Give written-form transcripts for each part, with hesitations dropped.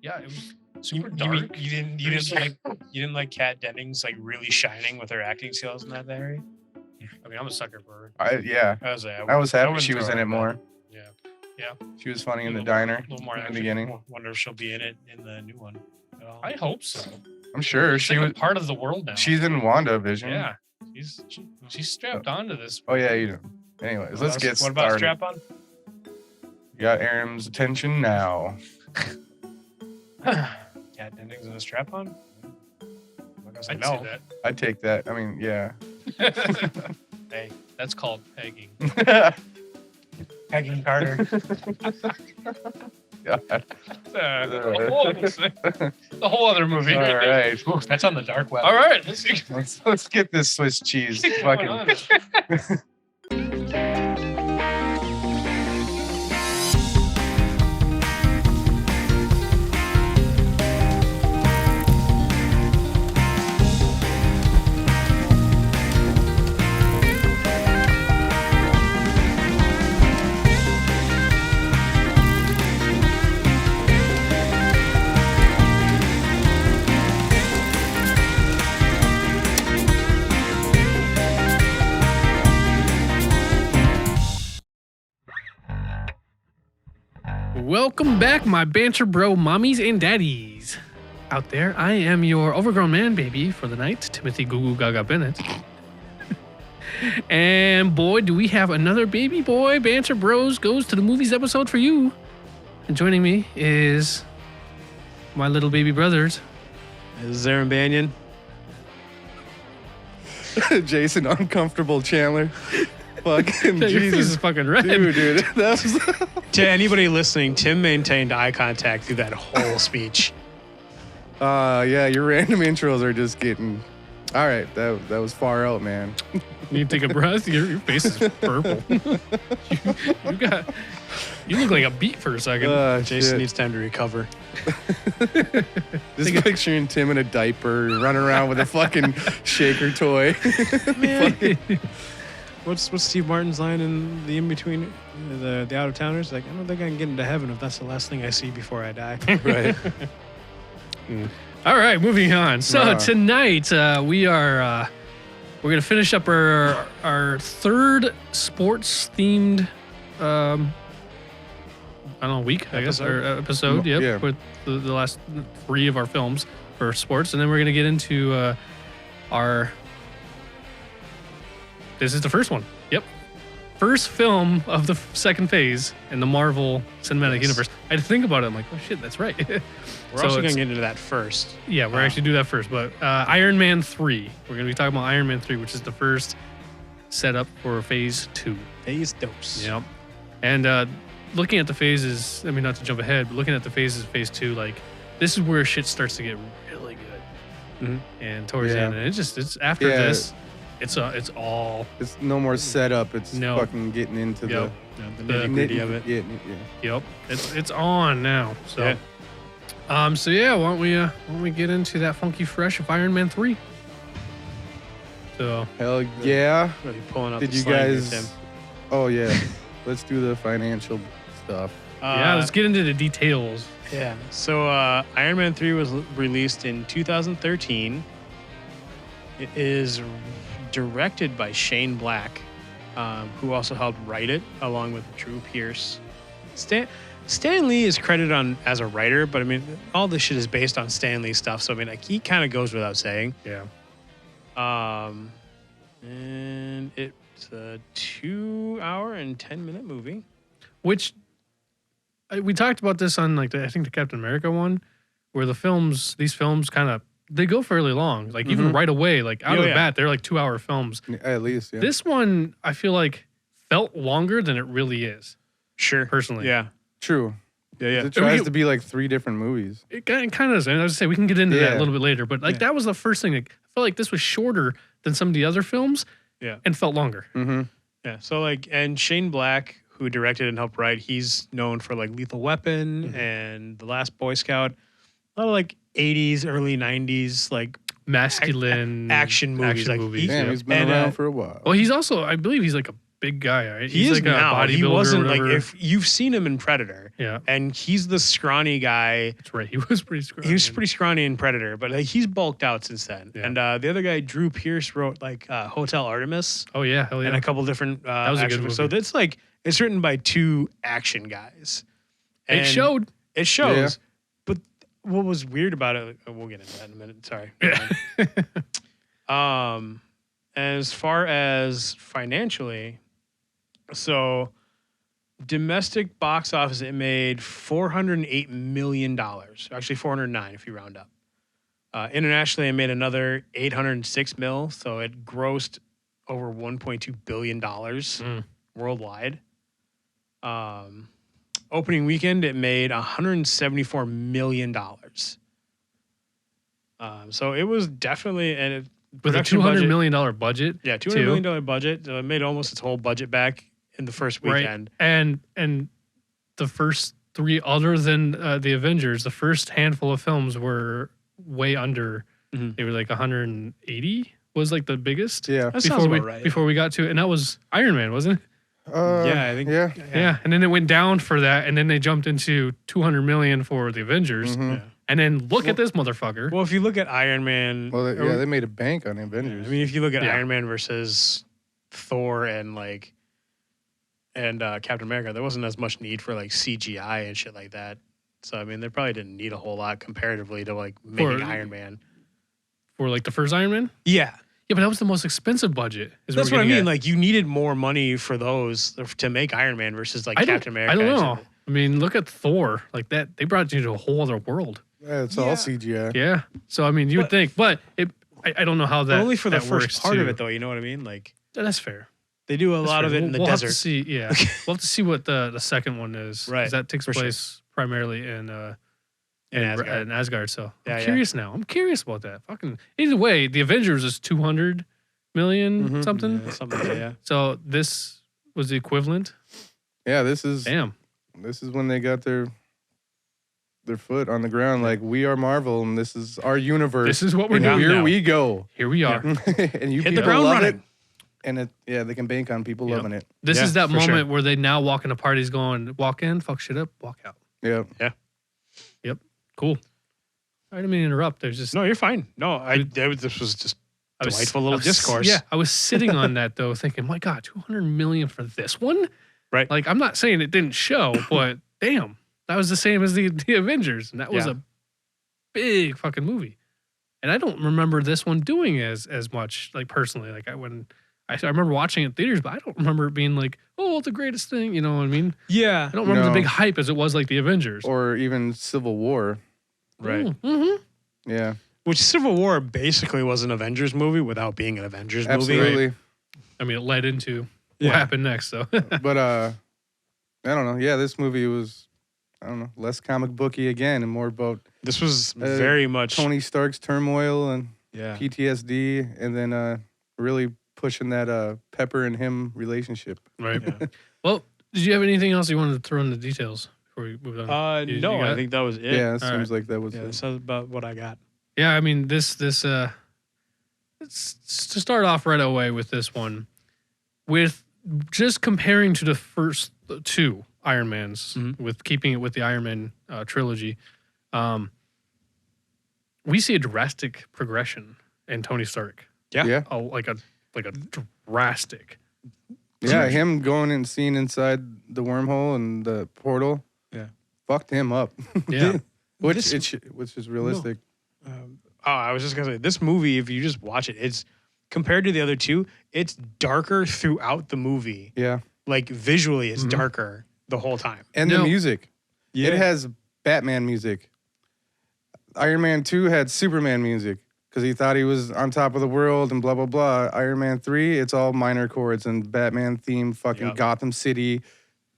Yeah, it was You, super you, dark. mean you didn't like Kat Dennings like really shining with her acting skills in that area? I mean, I'm a sucker for her. I was happy she was in it more. Yeah. She was funny in the diner. A little more in the action. beginning. Wonder if she'll be in it in the new one at all. I hope so. I'm sure She's like a part of the world now. She's in WandaVision. Yeah, she's strapped onto this. Oh yeah, you know. Anyways, let's get started. What about strap on? You got Aaron's attention now. Kat Dennings in a strap on? I'd say that. I'd take that. I mean, yeah. Hey, that's called pegging. Pegging Carter. God. The whole other movie. All right. Ooh, that's on the dark web. All right. Let's get this Swiss cheese. Fucking. Welcome back, my Banter Bro mommies and daddies. Out there, I am your overgrown man baby for the night, Timothy Goo Goo Gaga Bennett. And boy, do we have another baby boy Banter Bros Goes to the Movies episode for you. And joining me is my little baby brothers. This is Aaron Banyan. Jason Uncomfortable Chandler. Fucking Your Jesus. face is fucking red. Dude. That was... To anybody listening, Tim maintained eye contact through that whole speech. Yeah, your random intros are just getting... All right, that was far out, man. You take a breath, your face is purple. You look like a beet for a second. Jason needs time to recover. Just picturing Tim in a diaper, running around with a fucking shaker toy. What's Steve Martin's line in the in-between, the out-of-towners? Like, I don't think I can get into heaven if that's the last thing I see before I die. Right. All right, moving on. So tonight we're gonna finish up our third sports-themed week, I guess, or episode. Yep, Yeah. with the last 3 of our films for sports, and then we're gonna get into our. This is the first one. Yep. First film of the second phase in the Marvel Cinematic Universe. I had to think about it. I'm like, oh shit, that's right. We're also going to get into that first. Yeah, we're actually do that first. But Iron Man 3. We're going to be talking about Iron Man 3, which is the first setup for phase 2. Phase dose. Yep. And looking at the phases, I mean, not to jump ahead, but looking at the phases of phase 2, like, this is where shit starts to get really good. Mm-hmm. And towards the end, and it's after this. It's all. It's no more setup. It's No. fucking getting into the nitty-gritty of it. Yeah. Yep. It's on now. So. So yeah, why don't we get into that funky fresh of Iron Man 3? So. Hell yeah. Really pulling up Did the you slang here, guys? Tim. Oh yeah. Let's do the financial stuff. Yeah, let's get into the details. Yeah. So Iron Man 3 was released in 2013. It is directed by Shane Black, who also helped write it along with Drew Pearce. Stan Lee is credited as a writer, but I mean, all this shit is based on Stan Lee stuff. So I mean, like, he kind of goes without saying. Yeah. And it's a 2-hour and 10-minute movie. Which we talked about this on I think the Captain America one, where these films kind of they go fairly long. Like even right away, like out of the bat, they're like 2-hour films. At least, yeah. This one I feel like felt longer than it really is. Sure. Personally. Yeah. True. Yeah. It tries to be like 3 different movies. It kind of is. And I was say we can get into that a little bit later, but that was the first thing. Like, I felt like this was shorter than some of the other films. Yeah. And felt longer. Mm-hmm. Yeah. So and Shane Black, who directed and helped write, he's known for like Lethal Weapon and The Last Boy Scout. A lot of like 80s, early 90s, like masculine action movies. Action movies. Damn, he's been around for a while. Well, he's also, I believe he's like a big guy, right? He is like now. a bodybuilder. He wasn't or like whatever. if you've seen him in Predator, Yeah, and he's the scrawny guy. that's right. He was pretty scrawny. He was pretty scrawny in Predator, but like, he's bulked out since then. Yeah. And the other guy, Drew Pierce, wrote like Hotel Artemis Oh yeah, hell yeah. and a couple different. was a good action- So movie. that's like it's written by two action guys. It And showed. It shows. But what was weird about it? We'll get into that in a minute. Sorry. As far as financially, so domestic box office, it made $408 million. Actually, 409 if you round up. Internationally, it made another 806 mil, so it grossed over $1.2 billion worldwide. Opening weekend, it made $174 million. So it was definitely and With a $200 million budget. yeah, $200 million budget. It made almost its whole budget back in the first weekend. Right. And the first three, other than the Avengers, the first handful of films were way under. Mhm. They were like 180 was like the biggest. Yeah. That sounds about right. Before we got to it, and that was Iron Man, wasn't it? Yeah, I think. Yeah. Yeah. And then it went down for that, and then they jumped into 200 million for the Avengers, Mhm. Yeah. and then look at this motherfucker. Well, if you look at Iron Man, Well, they made a bank on Avengers. I mean, if you look at Yeah. Iron Man versus Thor and Captain America, there wasn't as much need for like CGI and shit like that. So I mean, they probably didn't need a whole lot comparatively to like making Iron Man. For like the first Iron Man. Yeah, Yeah, but that was the most expensive budget. that's what I mean. Like, you needed more money for those to make Iron Man versus like Captain America. I don't and know. shit. I mean, look at Thor. Like that, they brought you to a whole other world. Yeah, it's all CGI. Yeah. So I mean, you would But- think, but I don't know how that. But only for the that first works part of too. it, though. You know what I mean? Like, That's fair. they do a That's lot of fair. it in the we'll desert. Have to see. Yeah, we'll have to see what the second one is. 'cause Right, That takes for sure. place primarily in Asgard. in Asgard. So Yeah, I'm yeah. curious now. I'm curious about that. Fucking either way, the Avengers is 200 million Mhm. something. Yeah, something like that, yeah. So this was the equivalent. Yeah, this is Damn. when they got their foot on the ground. Like, we are Marvel, and this is our universe. This is what we're and doing here now. we go. Here we are. And you Hit the people ground love running. it. And they can bank on people Yep. loving it. This Yeah, is that for moment sure. where they now walk into parties going, walk in, fuck shit up, walk out. Yeah. Cool. I didn't mean to interrupt. There's just No, you're fine. No, this was just I was- delightful I little was- discourse. Yeah, I was sitting on that though, thinking, my God, 200 million for this one? Right. Like, I'm not saying it didn't show, but damn, that was the same as the Avengers, and that was Yeah. a big fucking movie. And I don't remember this one doing as much, like personally. Like I remember watching it in theaters, but I don't remember it being like, oh, it's the greatest thing. You know what I mean? Yeah. I don't remember the No. big hype as it was like the Avengers. Or even Civil War. Right. Mm-hmm. Yeah. Which Civil War basically was an Avengers movie without being an Avengers movie. Absolutely. I mean, it led into Yeah. what happened next. So But I don't know. Yeah, this movie was, I don't know, less comic booky again and more about This was very much Tony Stark's turmoil and yeah. PTSD, and then really pushing that Pepper and him relationship. right. Yeah. Well, did you have anything else you wanted to throw in the details before we moved on? You No, got I it? think that was it. Yeah, it All seems like that was Yeah, it. this is about what I got. Yeah, I mean this it's to start off right away with this one, with just comparing to the first two Iron Mans, Mhm. with keeping it with the Iron Man trilogy, we see a drastic progression in Tony Stark. Yeah. Yeah. Oh, like a drastic. Yeah, him going and seeing inside the wormhole and the portal. Yeah. Fucked him up. Yeah. which is realistic. I was just gonna say this movie. If you just watch it, it's compared to the other two, it's darker throughout the movie. Yeah. Like visually, it's Mhm. darker the whole time. And No. the music. Yeah. It has Batman music. Iron Man 2 had Superman music because he thought he was on top of the world and blah, blah, blah. Iron Man 3, it's all minor chords and Batman theme, fucking Yep. Gotham City,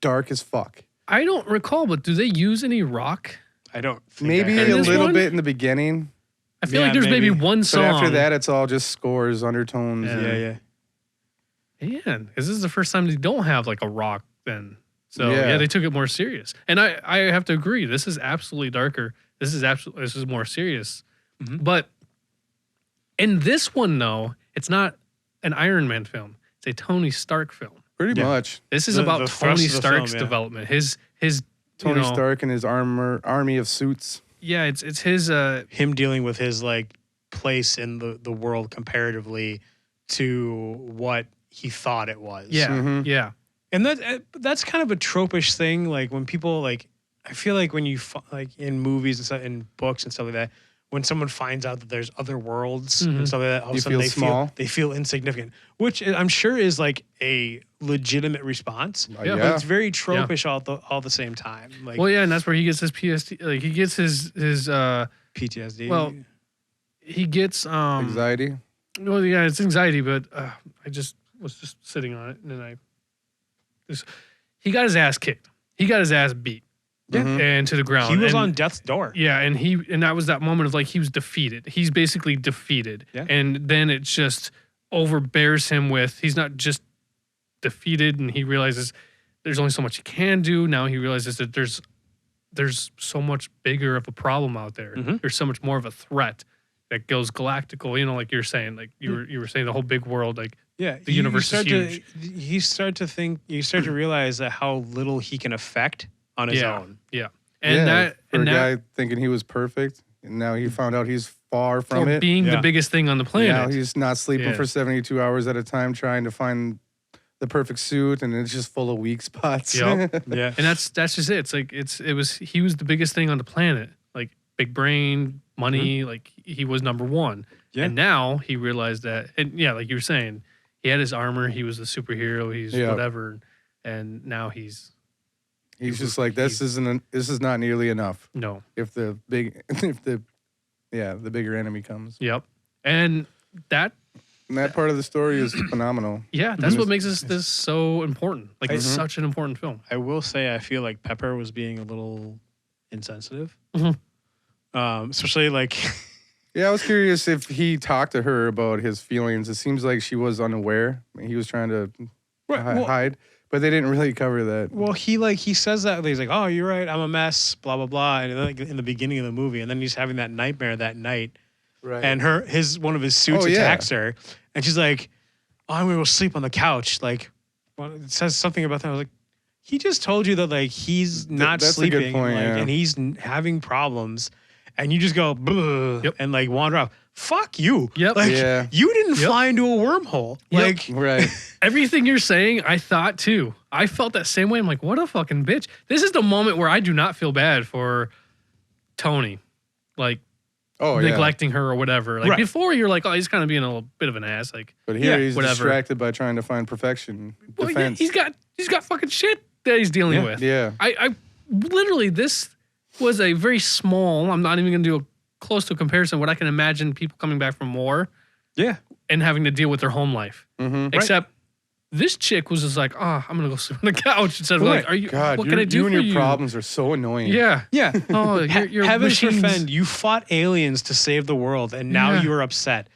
dark as fuck. I don't recall, but do they use any rock? I don't. Think Maybe I In a this little one? bit in the beginning, I feel Yeah, like there's maybe maybe. one but song. after that, it's all just scores, undertones. Yeah. and- Yeah. Because this is the first time they don't have like a rock then. So Yeah. yeah, they took it more serious. And I have to agree, this is absolutely darker. This is more serious. Mhm. But in this one though, it's not an Iron Man film. It's a Tony Stark film. Pretty Yeah. much. This is The about thrust Tony of the Stark's film, yeah. development. His Tony you know, Stark and his army of suits. Yeah, it's his Him dealing with his like place in the world comparatively to what he thought it was. yeah, Mhm. yeah. And that's kind of a tropish thing. Like when people like, I feel like when you like in movies and stuff, in books and stuff like that, when someone finds out that there's other worlds Mhm. and stuff like that, all of You a sudden feel small. they feel insignificant, which I'm sure is like a legitimate response. Yeah. But it's very tropish all the same time. Like Well, yeah, and that's where he gets his PST. Like he gets his PTSD. well, he gets Anxiety. Well, yeah, it's anxiety, but I just was just sitting on it, and then he got his ass kicked. He got his ass beat. Yeah. Mhm. And to the ground. he was And- on death's door. Yeah, and that was that moment of like he was defeated. He's basically defeated. Yeah. And then it just overbears him with he's not just defeated and he realizes there's only so much he can do. Now he realizes that there's so much bigger of a problem out there. Mhm. There's so much more of a threat that goes galactical, you know, like you're saying, like you were saying the whole big world, like Yeah, The universe is start huge. You start to realize that how little he can affect on his Yeah. own. and Yeah, that for and a that guy thinking he was perfect, and now he found out he's far from for it. being Yeah. the biggest thing on the Now planet. he's not sleeping Yeah. for 72 hours at a time trying to find the perfect suit, and it's just full of weak spots. Yup. Yeah, And that's just it. It's like he was the biggest thing on the planet. Like big brain, money, like he was number one. Yeah. And now he realized that, and yeah, like you were saying, he had his armor, he was the superhero, he's Yeah. whatever. And now he's He's just like, this is not nearly enough. no. If the bigger enemy comes. Yep. And that And that part of the story is phenomenal. yeah, that's what makes this so important. Like it's Mhm. such an important film. I will say I feel like Pepper was being a little insensitive, Mhm. especially like Yeah, I was curious if he talked to her about his feelings. It seems like she was unaware. He was trying to hide, but they didn't really cover that. Well, he says that he's like, "Oh, you're right. I'm a mess." Blah blah blah. And then, like, in the beginning of the movie, and then he's having that nightmare that night, Right. and one of his suits Oh, yeah. attacks her, and she's like, "Oh, I'm gonna go sleep on the couch." Like, well, it says something about that. I was like, he just told you that like he's not that's a good sleeping, point, like, yeah. and he's having problems, and you just go "Bleh," Yep. and like wander off. Fuck you. Yep. Like Yeah. you didn't Yep. fly into a wormhole. Yep. Like Right. Everything you're saying, I thought too. I felt that same way. I'm like, what a fucking bitch. This is the moment where I do not feel bad for Tony. Like Oh, yeah. neglecting her or whatever. Like Right. before, you're like, oh, he's kind of being a little bit of an ass. Like, But here Yeah, he's whatever. distracted by trying to find perfection. well, yeah, Defense. he's got fucking shit that he's dealing Yeah. with. Yeah. I literally, this was a very small. I'm not even gonna do a close to a comparison. What I can imagine people coming back from war yeah. and having to deal with their home life. Mm-hmm. Except this chick was just like, oh, I'm gonna go sleep on the couch instead of like, Right. are you? God, what can I do you for and your you? problems are so annoying. Yeah. Yeah. Oh, your Heavens machines. forfend, you fought aliens to save the world, and now Yeah. you're upset.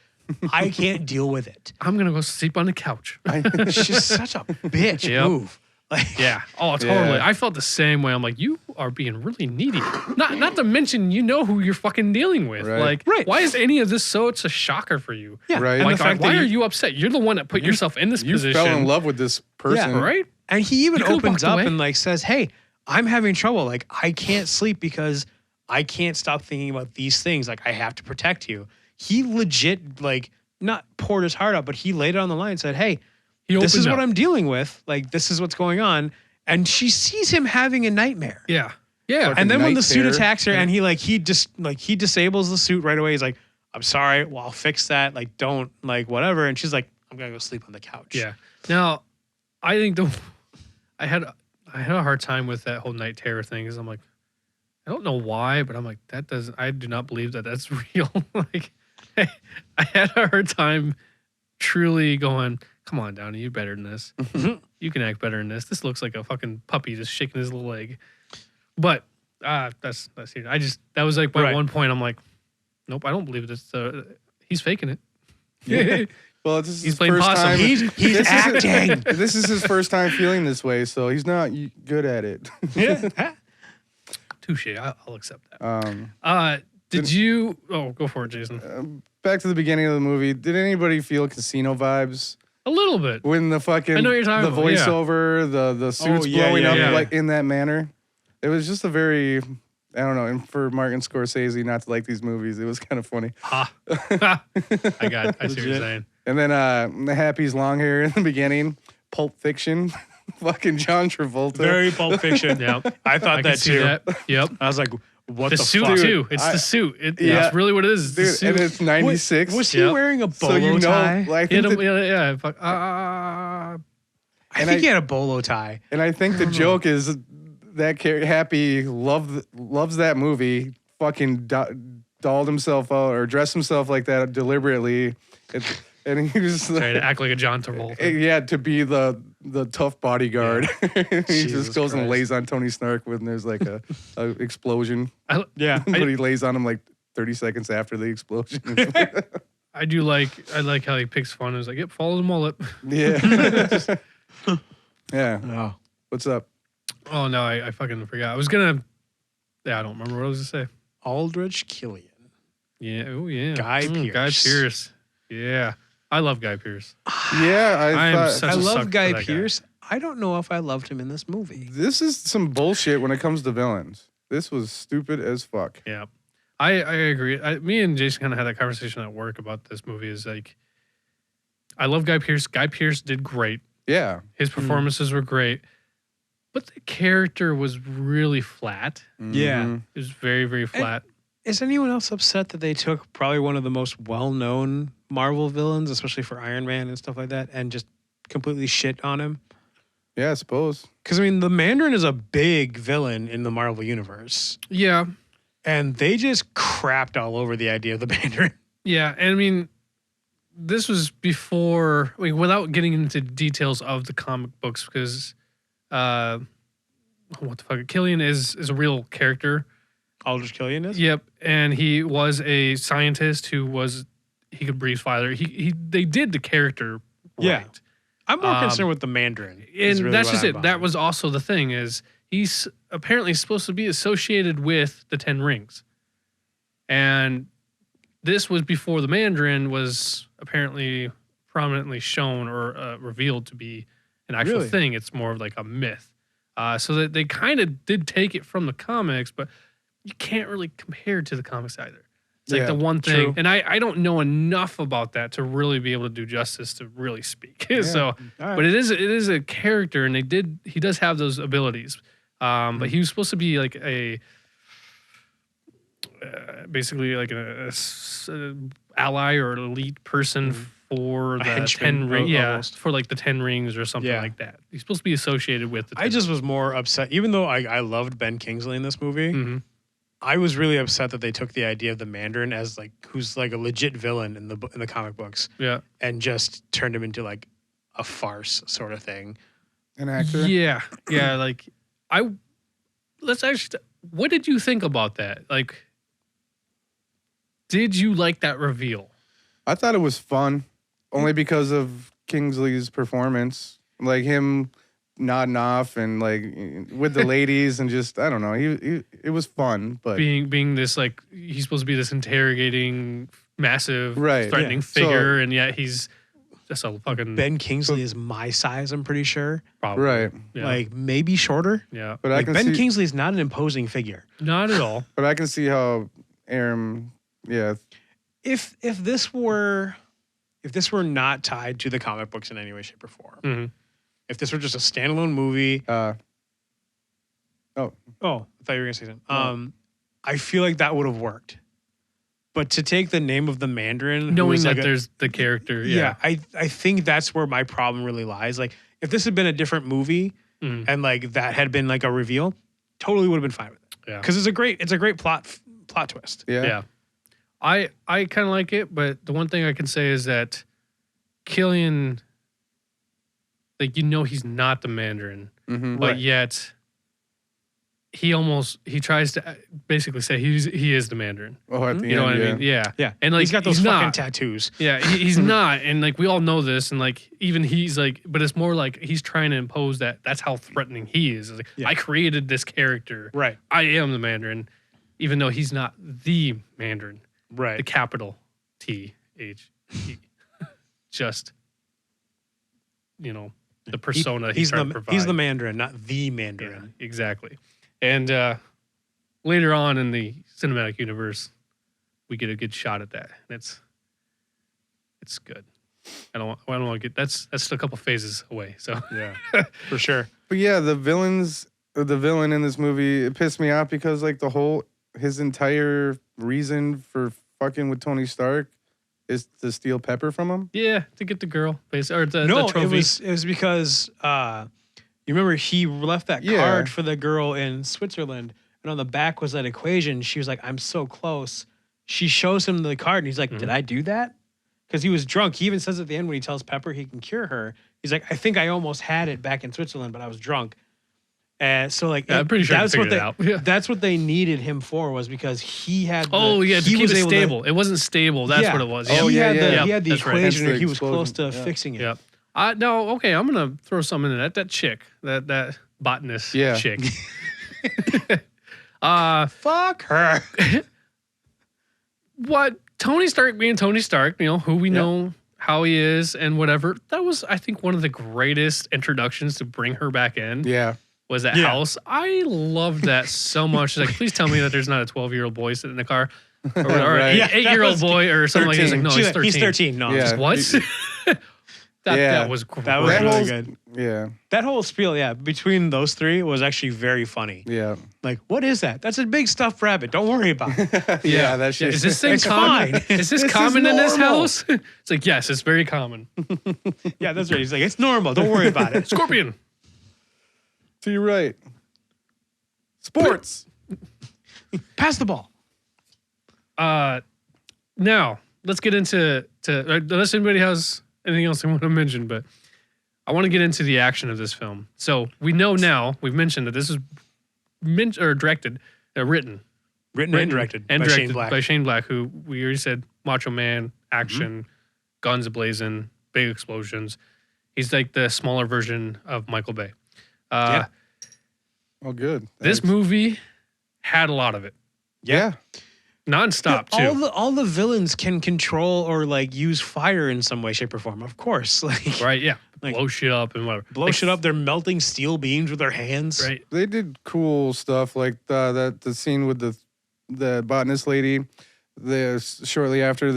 I can't deal with it. I'm gonna go sleep on the couch. It's just such a bitch Yep. move. Like, Yeah. Oh, totally. Yeah. I felt the same way. I'm like, you are being really needy. Not to mention, you know who you're fucking dealing with. Right. Like, Right. why is any of this it's a shocker for you? yeah. Right. And Like, the fact why that are you upset? You're the one that put yourself in this You position. fell in love with this person. right? And he even You could've opens walked up away. and like says, "Hey, I'm having trouble. Like, I can't sleep because I can't stop thinking about these things. Like, I have to protect you." He legit like not poured his heart out, but he laid it on the line and said, "Hey, He this is opened what up. I'm dealing with. Like, this is what's going on." And she sees him having a nightmare. Yeah. Yeah. Fucking And then when the night suit terror. attacks her, and he disables the suit right away. He's like, "I'm sorry. Well, I'll fix that. Like, don't like whatever." And she's like, "I'm gonna go sleep on the couch." Yeah. Now, I think I had a hard time with that whole night terror thing because I'm like, I don't know why, but I'm like, I do not believe that that's real. Like, I had a hard time truly going, come on, Downey, you're better than this. You can act better than this. This looks like a fucking puppy just shaking his little leg. But that's it. That was like my Right. one point. I'm like, nope, I don't believe this. He's faking it. Yeah. Well, this is He's his playing first possum. time. He's This is- acting. This is his first time feeling this way, so he's not good at it. Yeah. Touche. I'll accept that. Did Did- you? Oh, go for it, Jason. Back to the beginning of the movie. Did anybody feel casino vibes? A little bit. When the fucking I know what you're talking the about, yeah. voiceover, the suits yeah, blowing yeah, up yeah. like in that manner. It was just a very, I don't know, and for Martin Scorsese not to like these movies, it was kind of funny. Ha. I see what you're Legit. saying. And then Happy's long hair in the beginning, Pulp Fiction, fucking John Travolta. Very Pulp Fiction. Yep. I thought I that can see too. that. Yep. I was like, what The the suit fuck? too. It's I- the suit. Yeah. That's really what it is. It's the Dude, suit. and it's 96. Was he Yep. wearing a bolo so you know, tie? like, He I had think a- the- yeah. Fuck. I and think I- he had a bolo tie. and I think the joke is that Happy loves that movie, fucking dolled himself out or dressed himself like that deliberately. And he was Trying to act like a John Travolta. yeah, to be the tough bodyguard. he Jesus just goes and Christ. lays on Tony Stark when there's like a explosion. Yeah. But he lays on him like 30 seconds after the explosion. I like how he picks fun. He's like, yep, follow the mullet. yeah. Yeah. Oh. What's up? Oh no, I fucking forgot. I was gonna. Yeah, I don't remember what I was gonna say. Aldrich Killian. Yeah. Oh yeah. Guy Guy Pearce. Pearce. Yeah. I love Guy Pearce. Yeah, I am thought such I a sucker love for Guy that guy. Pearce. I don't know if I loved him in this movie. this is some bullshit when it comes to villains. This was stupid as fuck. Yeah. I agree. Me and Jason kind of had that conversation at work about this movie. Is like, I love Guy Pearce. Guy Pearce did great. Yeah. His performances were great, but the character was really flat. Yeah. Mhm. It was very, very flat. Is anyone else upset that they took probably one of the most well-known Marvel villains, especially for Iron Man and stuff like that, and just completely shit on him? Yeah, I suppose. Because, I mean, the Mandarin is a big villain in the Marvel Universe, Yeah. and they just crapped all over the idea of the Mandarin. Yeah. And I mean, this was before, without getting into details of the comic books, because what the fuck? Killian is a real character. Aldrich Killian is? Yep. And he was a scientist he could breathe fire. They did the character Yeah. right. I'm more concerned with the Mandarin. is And really that's what just I'm it. That behind. was also the thing is he's apparently supposed to be associated with the 10 rings. And this was before the Mandarin was apparently prominently shown or revealed to be an actual Really? thing. It's more of like a myth. So that they kind of did take it from the comics, but you can't really compare it to the comics either. It's like Yeah, the one thing. true. And I don't know enough about that to really be able to do justice to really speak. So All right. but it is a character, and he does have those abilities. But he was supposed to be like a basically like a ally or an elite person for A the henchman, 10 rings. Yeah, almost. for like the 10 rings or something Yeah. like that. He's supposed to be associated with the 10 I just was more upset, even though I loved Ben Kingsley in this movie. Mhm. I was really upset that they took the idea of the Mandarin as like who's like a legit villain in the comic books Yeah. and just turned him into like a farce sort of thing. An actor? Yeah. Yeah. Like let's actually, what did you think about that? Like, did you like that reveal? I thought it was fun only because of Kingsley's performance. Like him nodding off and like with the ladies and just, I don't know. It was fun, but Being this like, he's supposed to be this interrogating, massive, Right, threatening yeah. figure, and yet he's just a fucking Ben Kingsley is my size, I'm pretty sure. problem. right. Yeah. Like maybe shorter. Yeah. But I Like can Ben see Kingsley is not an imposing figure. Not at all. but I can see how Aaron If this were not tied to the comic books in any way, shape, or form, Mhm. if this were just a standalone movie, oh, I thought you were gonna say something. No. I feel like that would have worked. But to take the name of the Mandarin, who Knowing was that like there's the character. yeah, Yeah. I think that's where my problem really lies. Like, if this had been a different movie Mhm. and like that had been like a reveal, totally would have been fine with it. Yeah. Because it's a great plot twist. Yeah. I kind of like it, but the one thing I can say is that Killian, like, he's not the Mandarin, Mm-hmm. but Right. yet he tries to basically say he is the Mandarin. Oh, at the You know end, what I mean? Yeah. Yeah. And like he's got those he's fucking not. tattoos. Yeah, he's not, and like we all know this, and like even he's like, but it's more like he's trying to impose that. That's how threatening he is. It's like, Yeah. I created this character. Right. I am the Mandarin, even though he's not the Mandarin. Right. The capital THE. Just the persona he's tried to the provide. he's the Mandarin, not the Yeah, Mandarin. exactly. And later on in the cinematic universe, we get a good shot at that. And it's good. I don't want to get that's still a couple phases away. So Yeah, for sure. But yeah, the villain in this movie, it pissed me off because like his entire reason for fucking with Tony Stark is to steal Pepper from him. yeah, to get the girl, basically, or the No, trophy. it was because you remember he left that Yeah. card for the girl in Switzerland, and on the back was that equation. She was like, "I'm so close." She shows him the card, and he's like, "Did I do that?" Because he was drunk. He even says at the end when he tells Pepper he can cure her, he's like, "I think I almost had it back in Switzerland, but I was drunk." And so like, Yeah, I'm pretty sure I that's what figured it out. Yeah. that's what they needed him for, was because he had. Oh yeah, to keep it able to- stable. It wasn't stable. That's Yeah. what it was. Oh, he yeah, had yeah. the, he had the That's right. equation, Hence and the he was close to explosion. Yeah. fixing it. Yep. No, okay, I'm gonna throw something in that chick, that botanist Yeah. chick. Fuck her. What Tony Stark being Tony Stark, who we know how he is and whatever. That was, I think, one of the greatest introductions to bring her back in. Yeah. Was that Yeah. house? I loved that so much. She's like, please tell me that there's not a 12-year-old boy sitting in the car, or Right. an Yeah, that 8-year-old was boy, or something like that. He's like, no, She's he's 13. He's 13. No, Yeah. just- What? that Yeah. was great. That was That really whole- good. Yeah. That whole spiel, yeah, between those three was actually very funny. Yeah. Like, what is that? That's a big stuffed rabbit. Don't worry about it. Yeah. That shit. Is this thing It's common? fine. Is this This is common in this normal. house? It's like, yes, it's very common. Yeah, that's right. He's like, it's normal. Don't worry about it. Scorpion. To your right. Sports. Pass the ball. Now let's get into unless anybody has anything else they want to mention, but I want to get into the action of this film. So we know now, we've mentioned that this is directed, written Written and directed by Shane Black. by Shane Black, who we already said macho man, action, guns ablazing, big explosions. He's like the smaller version of Michael Bay. Yeah. Oh, good. This Thanks. movie had a lot of it, Yeah. nonstop too. All the villains can control or like use fire in some way, shape, or form. Of course, like Right? Yeah, Like- blow shit up and whatever. blow shit up. They're melting steel beams with their hands. Right. They did cool stuff like the scene with the botanist lady. Shortly after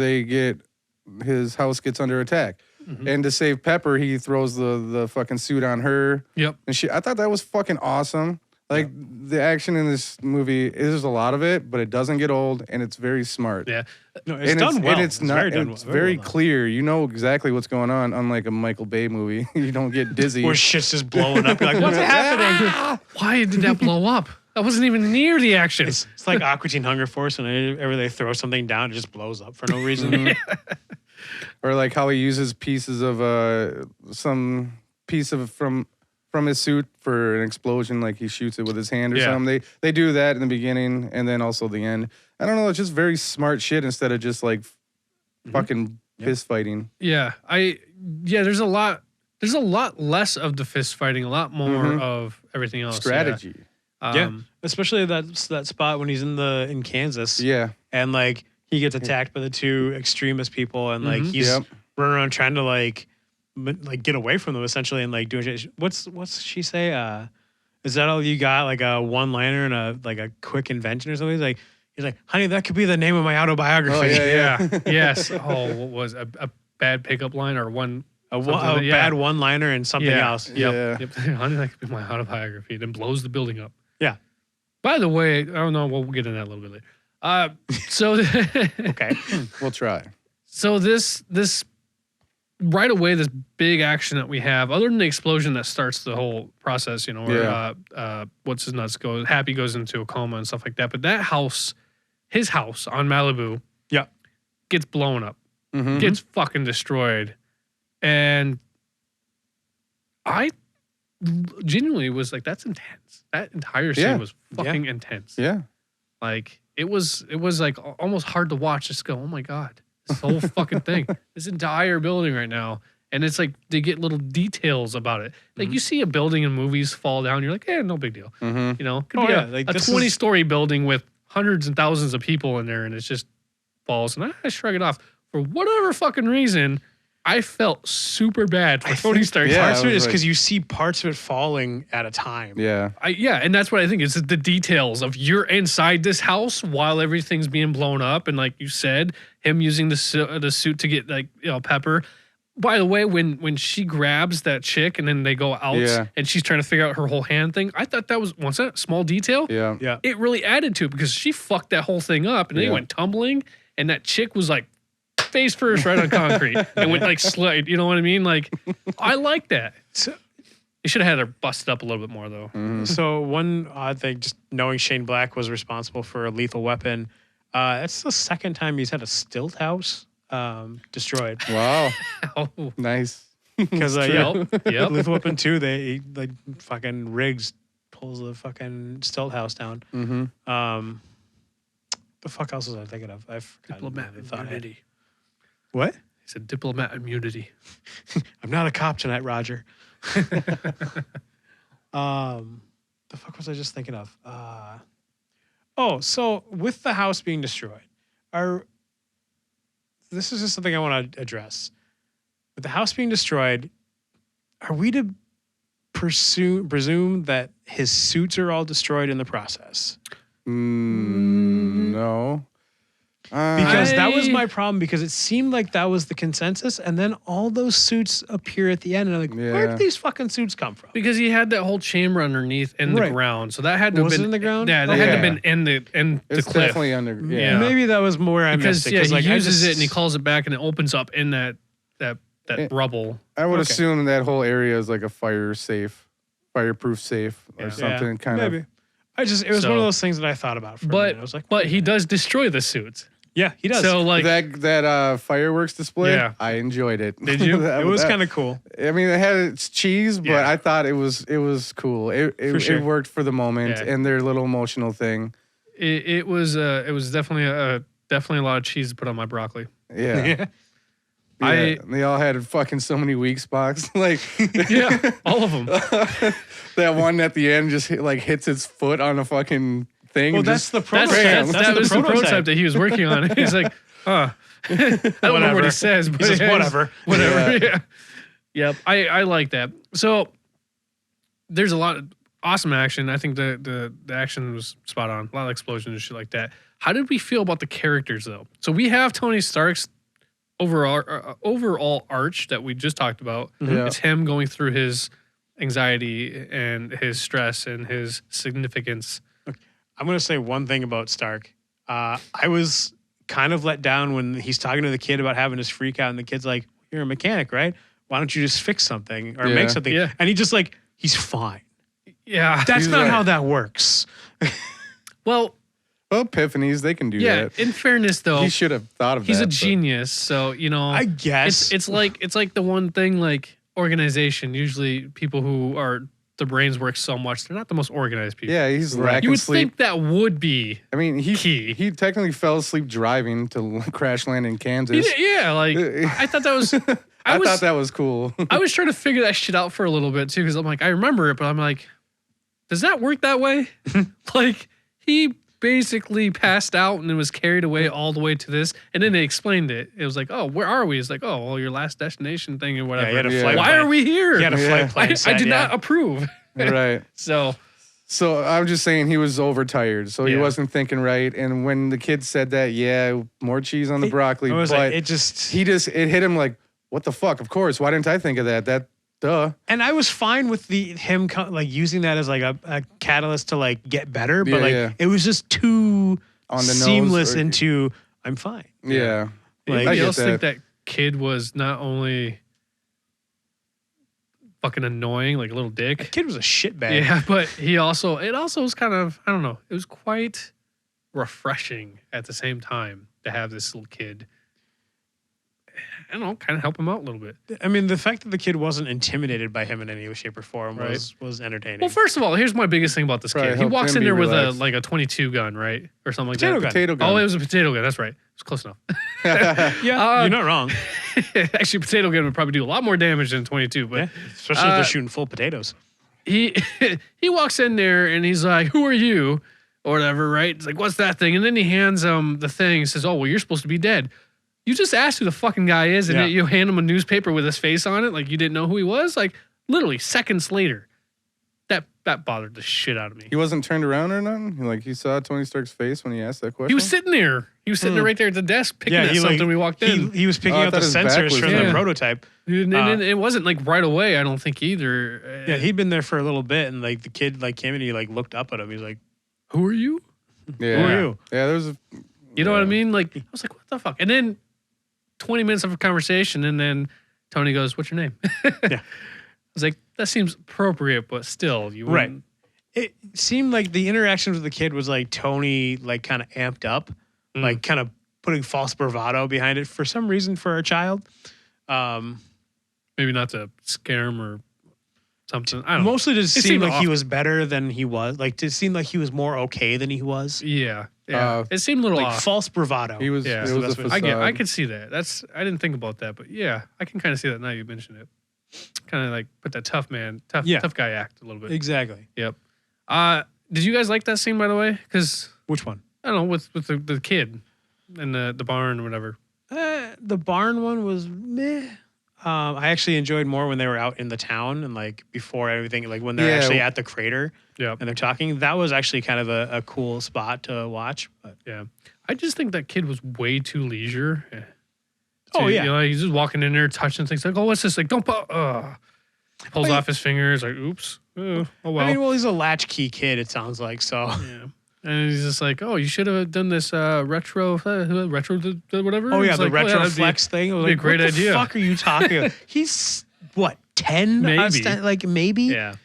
his house gets under attack. And to save Pepper, he throws the fucking suit on her. Yep. And I thought that was fucking awesome. Like the action in this movie, there's a lot of it, but it doesn't get old and it's very smart. Yeah. No, it's done well. And it's not. very done It's well. very well done. clear. You know exactly what's going on. Unlike a Michael Bay movie, you don't get dizzy. Where shit's just blowing up. You're like, what's happening? Why did that blow up? That wasn't even near the action. It's like Aqua Teen Hunger Force, and whenever they throw something down, it just blows up for no reason. Or like how he uses pieces of some piece of from his suit for an explosion, like he shoots it with his hand or Yeah. something. They do that in the beginning and then also the end. I don't know, it's just very smart shit instead of just like fucking fist fighting. Yeah, there's a lot less of the fist fighting, a lot more of everything else. Strategy. Yeah. Yeah, especially that spot when he's in Kansas, Yeah. and like he gets attacked by the two extremist people, and like he's Yep. running around trying to like get away from them essentially, and like doing shit. What's she say? Is that all you got? Like a one-liner and a quick invention or something? He's like, honey, that could be the name of my autobiography. Oh, yeah. Yes. Oh, what was a bad pickup line or one? a Something, yeah. bad one-liner and something Yeah. else. Yep. Yep. Honey, that could be my autobiography. Then blows the building up. Yeah. By the way, I don't know. We'll get into that a little bit later. So Okay. We'll try. So this right away, this big action that we have, other than the explosion that starts the whole process, where what's his nuts goes, Happy goes into a coma and stuff like that. But that house, his house on Malibu, Yeah. gets blown up, Mhm. gets fucking destroyed, and I genuinely was like, that's intense. That entire scene Yeah. was fucking intense. Yeah. Like it was like almost hard to watch. Just go, oh my god, this whole fucking thing, this entire building right now, and it's like they get little details about it. Like you see a building in movies fall down, you're like, no big deal. Mhm. Could Oh, be yeah, like, a this 20-story building with hundreds and thousands of people in there, and it just falls, and I shrug it off for whatever fucking reason. I felt super bad for Tony Stark. Yeah, Parts of I it was is like- because you see parts of it falling at a time. Yeah. And that's what I think is the details of you're inside this house while everything's being blown up, and like you said, him using the suit to get like Pepper. By the way, when she grabs that chick and then they go out Yeah. and she's trying to figure out her whole hand thing, I thought that was a small detail. Yeah. Yeah. It really added to it because she fucked that whole thing up and then Yeah. he went tumbling and that chick was like face first right on concrete and went like slide. You know what I mean? Like, I like that. So, You should have had her busted up a little bit more though. so one odd thing, just knowing Shane Black was responsible for a Lethal Weapon, that's the second time he's had a stilt house destroyed. Wow. Oh, Nice. Because yep. Lethal Weapon 2, they like fucking Riggs pulls the fucking stilt house down. Mm-hmm. The fuck else was I thinking of? I forgot. Diplomat the thought I had. immunity. What? He said diplomat immunity. I'm not a cop tonight, Roger. The fuck was I just thinking of? So with the house being destroyed, this is just something I want to address. With the house being destroyed, are we to presume that his suits are all destroyed in the process? No. Because that was I- my problem, because it seemed like that was the consensus, and then all those suits appear at the end, and I'm like, where Yeah. did these fucking suits come from? Because he had that whole chamber underneath in the Right. ground. So that had to Was have it been in the ground? Yeah, that had to have Yeah. been in the it's cliff. definitely under. Yeah. Yeah. Maybe that was where I Because missed it. yeah, 'cause, he like, I uses just- it and he calls it back and it opens up in that Eh, rubble. I would Okay. assume that whole area is like a fireproof safe or Yeah. something kind maybe. of. It was So- one of those things that I thought about for a minute. I was like, But he does destroy the suits. yeah, he does. So like that fireworks display, Yeah. I enjoyed it. Did you? it was kind of cool. I mean, it had its cheese, but Yeah. I thought it was cool. For sure. It worked for the moment Yeah. and their little emotional thing. it was definitely a lot of cheese to put on my broccoli. Yeah. Yeah. I- they all had fucking so many weak spots. Like Yeah, all of them. that one at the end just hits its foot on a fucking thing. Well, and that's just- the prototype. Bam. That was the prototype that he was working on. He's like, I don't know what Whatever. he says, but He says, yeah, whatever. Whatever. Yeah. Yeah. Yep. I like that. So there's a lot of awesome action. I think the action was spot on. A lot of explosions and shit like that. How did we feel about the characters though? So we have Tony Stark's overall arch that we just talked about. Yeah. It's him going through his anxiety and his stress and his significance. I'm going to say one thing about Stark. I was kind of let down when he's talking to the kid about having his freak out, and the kid's like, "You're a mechanic, right? Why don't you just fix something or Yeah. make something?" Yeah. And he just he's fine. Yeah. That's He's not like- how that works. Well, Well, epiphanies, they can do yeah. that. In fairness, though, He should have thought of he's that. a but- genius. So I guess it's like the one thing like organization. Usually, people who are the brains work so much, they're not the most organized people. Yeah, he's Right. lacking You would sleep. think that would be. I mean, key. he technically fell asleep driving to crash land in Kansas. Yeah, like I thought that was. I was, thought that was cool. I was trying to figure that shit out for a little bit too, because I'm like, I remember it, but I'm like, does that work that way? Like he basically passed out and then was carried away all the way to this, and then they explained it. It was like, oh, where are we? It's like, oh, well, your last destination thing or Yeah, whatever. he had a Yeah. flight Why plan. are we here? He had a Yeah. flight plan. I set, did yeah. not approve. Right. So So I'm just saying he was overtired, so he Yeah. wasn't thinking right. And when the kid said that, yeah, more cheese on the broccoli, I was but like, it hit him like, what the fuck? Of course, why didn't I think of that? Duh. And I was fine with him using that as like a catalyst to like get better, but Yeah. it was just too On the nose seamless or- into I'm fine. Yeah. Like, I anybody get else think that. that kid was not only fucking annoying, like a little The dick? kid was a shitbag. Yeah, but it also was kind of, I don't know, it was quite refreshing at the same time to have this little kid, I don't know, kind of help him out a little bit. I mean, the fact that the kid wasn't intimidated by him in any way, shape, or form was entertaining. Well, first of all, here's my biggest thing about this Probably kid. He helped walks him in there be with relaxed. a 22 gun, right? Or something like Potato that. gun. Potato gun. Oh, it was a potato gun. That's right. It was close enough. yeah, you're not wrong. Actually, potato gun would probably do a lot more damage than 22, but Yeah, especially if they're shooting full potatoes. he he walks in there and he's like, "Who are you?" or whatever, right? It's like, "What's that thing?" And then he hands him the thing and says, "Oh, well, you're supposed to be dead." You just asked who the fucking guy is, and Yeah. you hand him a newspaper with his face on it, like you didn't know who he was. Like literally seconds later, that bothered the shit out of me. He wasn't turned around or nothing. Like he saw Tony Stark's face when he asked that question. He was sitting there. He was sitting there right there at the desk picking at something. We walked in. He was picking I out the thought his back sensors was from there. the prototype. And it wasn't like right away. I don't think either. Yeah, he'd been there for a little bit, and like the kid like came in, and he like looked up at him. He's like, Who are you? Yeah. "Who are you?" Yeah, there was a. You know what I mean? Like I was like, what the fuck? And then 20 minutes of a conversation, and then Tony goes, "What's your name?" Yeah. I was like, that seems appropriate, but still, you Right. wouldn't- It seemed like the interaction with the kid was like Tony like kind of amped up, like kind of putting false bravado behind it for some reason for a child. Maybe not to scare him or something. I don't know. Mostly to It seem seemed like he off. was better than he was. Like to seem like he was more okay than he was. Yeah. It seemed a little Like off. false bravado. He was. Yeah. It That's the was a best way facade. I could see that. I didn't think about that, but yeah, I can kind of see that now you mentioned it. Kind of like put that tough guy act a little bit. Exactly. Yep. Did you guys like that scene, by the way? Because Which one? I don't know, with the kid in the barn or whatever. The barn one was meh. I actually enjoyed more when they were out in the town and like before everything, like when they're Yeah. actually at the crater Yeah. and they're talking. That was actually kind of a cool spot to watch. But Yeah. I just think that kid was way too leisure. Oh, yeah. You know, he's just walking in there, touching things like, oh, what's this? Like, don't pulls I mean- off his fingers, like, oops. Oh well. I mean, well, he's a latchkey kid. It sounds like so. Yeah. And he's just like, oh, you should have done this whatever. Oh yeah, It's the like, retro that'd be- flex thing. I was be a like, great what idea. the fuck are you talking about? He's what 10? Maybe. Like maybe. Yeah.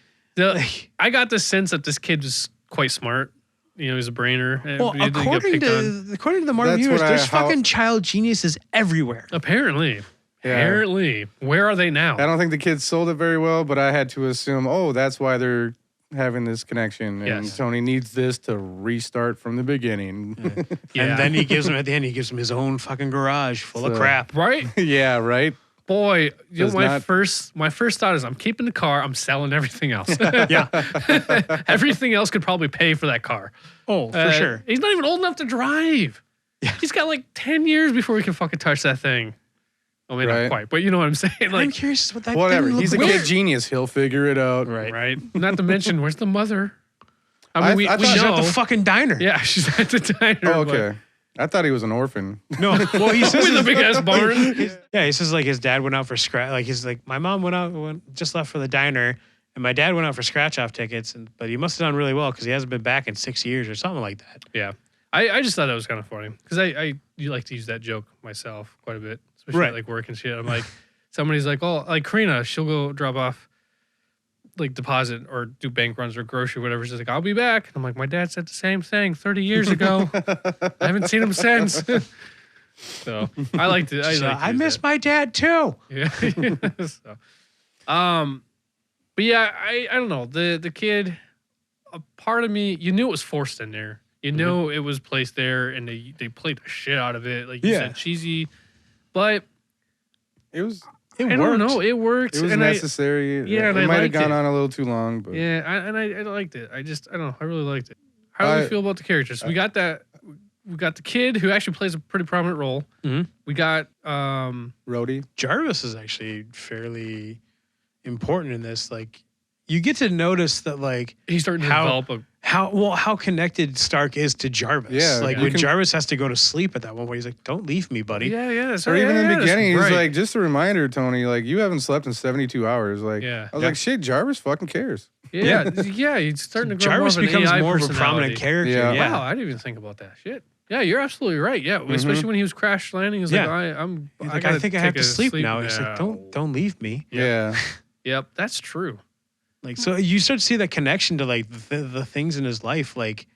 I got the sense that this kid was quite smart. You know, he's a brainer. and Well, he didn't get according picked on. to the Marvel That's universe, what there's how- fucking child geniuses everywhere. Apparently. Yeah. Apparently. Where are they now? I don't think the kids sold it very well, but I had to assume, oh, that's why they're having this connection, and Yes. Tony needs this to restart from the beginning. Yeah. And then he gives him at the end. He gives him his own fucking garage full of So- crap. Right? Yeah, right. Boy, you know, Does my not- first thought is I'm keeping the car, I'm selling everything else. Yeah. Everything else could probably pay for that car. Oh, for sure. He's not even old enough to drive. Yeah. He's got like 10 years before he can fucking touch that thing. Well, maybe not Right. quite, but you know what I'm saying? I'm Like, curious what that Whatever. thing He's a looks kid like. genius. He'll figure it out. Right. right? Not to mention, where's the mother? I mean, I we thought- know. She's at the fucking diner. Yeah, she's at the diner. Oh, but- okay. I thought he was an orphan. No. Well, he says With a big ass barn. Yeah, he says like his dad went out for scratch. Like he's like, my mom just left for the diner, and my dad went out for scratch off tickets. But he must have done really well because he hasn't been back in 6 years or something like that. Yeah. I just thought that was kind of funny because I you like to use that joke myself quite a bit, especially Right. at, like work and shit. I'm like, somebody's like, oh, like Karina, she'll go drop off like deposit or do bank runs or grocery, whatever. She's like, I'll be back. And I'm like, my dad said the same thing 30 years ago. I haven't seen him since. So I like to. I miss my dad too. Yeah. So, but yeah, I don't know the kid. A part of me, you knew it was forced in there. You know it was placed there, and they played the shit out of it, like you Yeah. said, cheesy. But It was. It I don't know, it worked. It was and necessary. yeah, and it I might have liked gone it. on a little too long, but I liked it. I don't know. I really liked it. How do we feel about the characters? We got the kid who actually plays a pretty prominent role. Mhm. We got Rhodey. Jarvis is actually fairly important in this. Like, you get to notice that, like, he's starting to How- develop a how connected Stark is to Jarvis. Yeah, like you when can- Jarvis has to go to sleep at that one point, he's like, "Don't leave me, buddy." yeah. That's Or right. even in the that's beginning, he's right. like, just a reminder, Tony, like, you haven't slept in 72 hours. Like, Yeah. I was Yeah. like, shit, Jarvis fucking cares. yeah, He's starting to grow Jarvis more of an becomes AI more of a personality. prominent character. Yeah. Yeah. Wow, I didn't even think about that. Shit. Yeah, you're absolutely right. Yeah, especially when he was crash landing, he's Yeah. like, I'm. He's I like, gotta I think I take have to a sleep now. He's like, now. don't leave me. Yeah. Yep, that's true. Like, so you start to see that connection to like the things in his life, like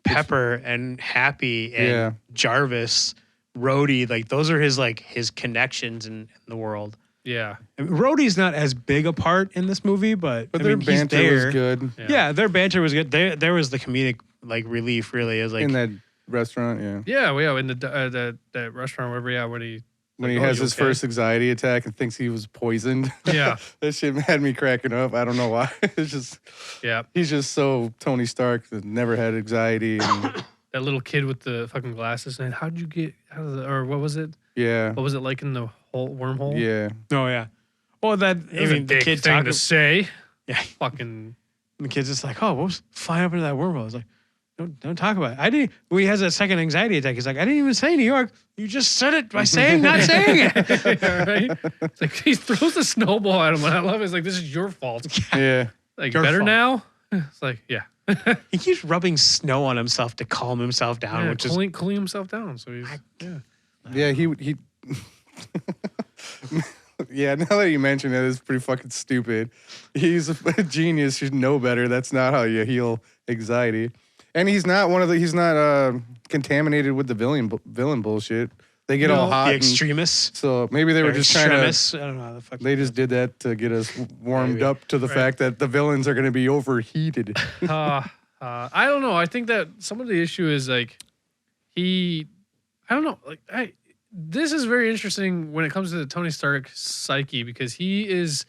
Pepper and Happy and Yeah. Jarvis, Rhodey. Like, those are his connections in the world. Yeah, I mean, Rhodey's not as big a part in this movie, but But I their mean, he's banter there. was good Yeah, their banter was good. There was the comedic like relief. Really, it was like in that restaurant. Yeah. yeah. Well, yeah, in the restaurant, wherever. Yeah, when he When like, he oh, has you his okay? first anxiety attack and thinks he was poisoned. Yeah. That shit had me cracking up. I don't know why. It's just, Yeah, he's just so Tony Stark that never had anxiety. And that little kid with the fucking glasses, and how'd you get out of the, or what was it? Yeah. What was it like in the whole wormhole? Yeah. Oh yeah. Well, that It was a the dick kid thing talking. to say. Yeah. Fucking. The kid's just like, oh, what was flying up into that wormhole? I was like, don't talk about it. I didn't. When he has that second anxiety attack, he's like, I didn't even say New York. You just said it by saying not saying it. Yeah, right? It's like he throws a snowball at him, and I love it. It's like, this is your fault. Yeah. Like, Your better fault. now? It's like, yeah. He keeps rubbing snow on himself to calm himself down, Yeah, which is cooling himself down. So he's, yeah. Yeah, he yeah, now that you mention it, it's pretty fucking stupid. He's a genius. You should know better. That's not how you heal anxiety. And he's not contaminated with the villain bullshit. They get all No. hot. the and- extremists. so maybe they were Or just trying to. extremists. I don't know how the fuck. They just did that to get us warmed Maybe. up to the Right. fact that the villains are going to be overheated. I don't know. I think that some of the issue is like I don't know. Like this is very interesting when it comes to the Tony Stark psyche because he is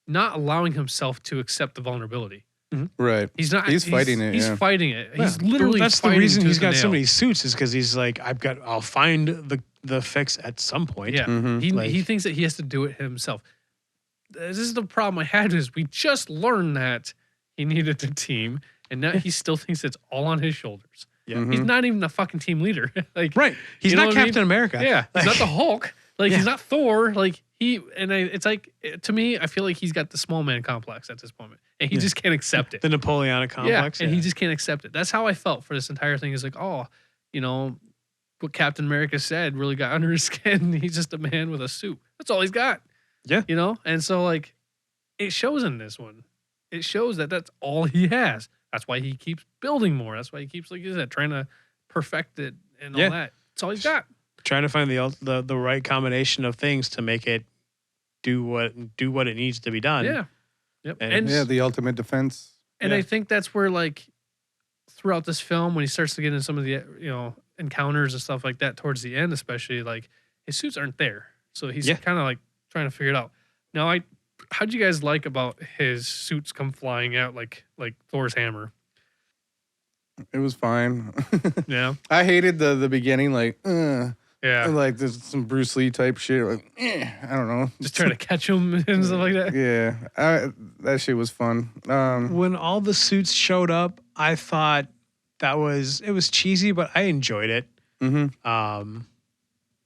not allowing himself to accept the vulnerability. Right. He's not. He's fighting it, He's yeah. fighting it. He's Yeah. literally. That's the fighting reason tooth he's got and so nail. many suits is because he's like, I'll find the fix at some point. Yeah. Mhm. He Like- he thinks that he has to do it himself. This is the problem I had is we just learned that he needed the team, and now he still thinks it's all on his shoulders. Yeah. He's Mhm. not even a fucking team leader. Like Right. He's You know not what I mean? Captain America. yeah, he's not the Hulk. Like Yeah. he's not Thor. Like it's like to me, I feel like he's got the small man complex at this moment, and he Yeah. just can't accept it. The Napoleonic complex. Yeah, and he just can't accept it. That's how I felt for this entire thing. Is like, oh, you know, what Captain America said really got under his skin. He's just a man with a suit. That's all he's got. Yeah. You know, and so like, it shows in this one. It shows that that's all he has. That's why he keeps building more. That's why he keeps, like you said, trying to perfect it and Yeah. all that. That's all he's got. trying to find the right combination of things to make it do what it needs to be done. Yeah. Yep. And- And Yeah, the ultimate defense. And Yeah. I think that's where, like, throughout this film, when he starts to get into some of the, encounters and stuff like that towards the end, especially, like, his suits aren't there. So he's Yeah. kind of, like, trying to figure it out. Now, how'd you guys like about his suits come flying out like Thor's hammer? It was fine. Yeah. I hated the beginning, like, Yeah. like there's some Bruce Lee type shit. Like, I don't know. Just trying to catch him and stuff like that. Yeah, that shit was fun. When all the suits showed up, I thought it was cheesy, but I enjoyed it. Mm-hmm.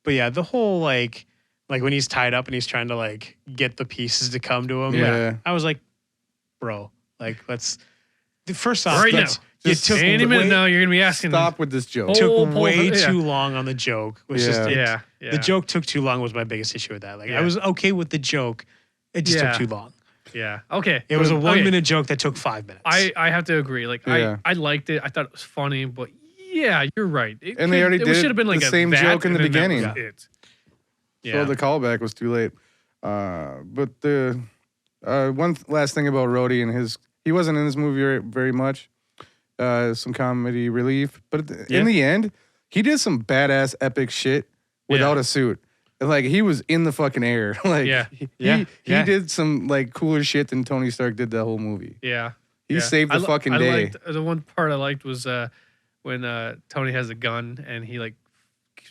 But yeah, the whole like when he's tied up and he's trying to like get the pieces to come to him. Yeah. I was like, bro, like first off, Right now. you Just took Any minute way, now, you're going to be asking. Stop with this joke. Oh, took pull way the- yeah. too long on the joke. Which Yeah. just Yeah. the joke took too long was my biggest issue with that. Like Yeah. I was okay with the joke, it just Yeah. took too long. Yeah. Okay. It was a 1 Okay. minute joke that took 5 minutes. I have to agree. Like Yeah. I liked it. I thought it was funny, but yeah, you're right. And they already it did should have been like the a same that, joke in and the then that was beginning. it. So Yeah. the callback was too late. But the last thing about Rhodey and he wasn't in this movie very much. Some comedy relief, but Yeah. in the end, he did some badass epic shit without Yeah. a suit. Like he was in the fucking air. Like Yeah. he Yeah. did some like cooler shit than Tony Stark did that whole movie. Yeah. He Yeah. saved the fucking I day. liked, the one part I liked was when Tony has a gun and he like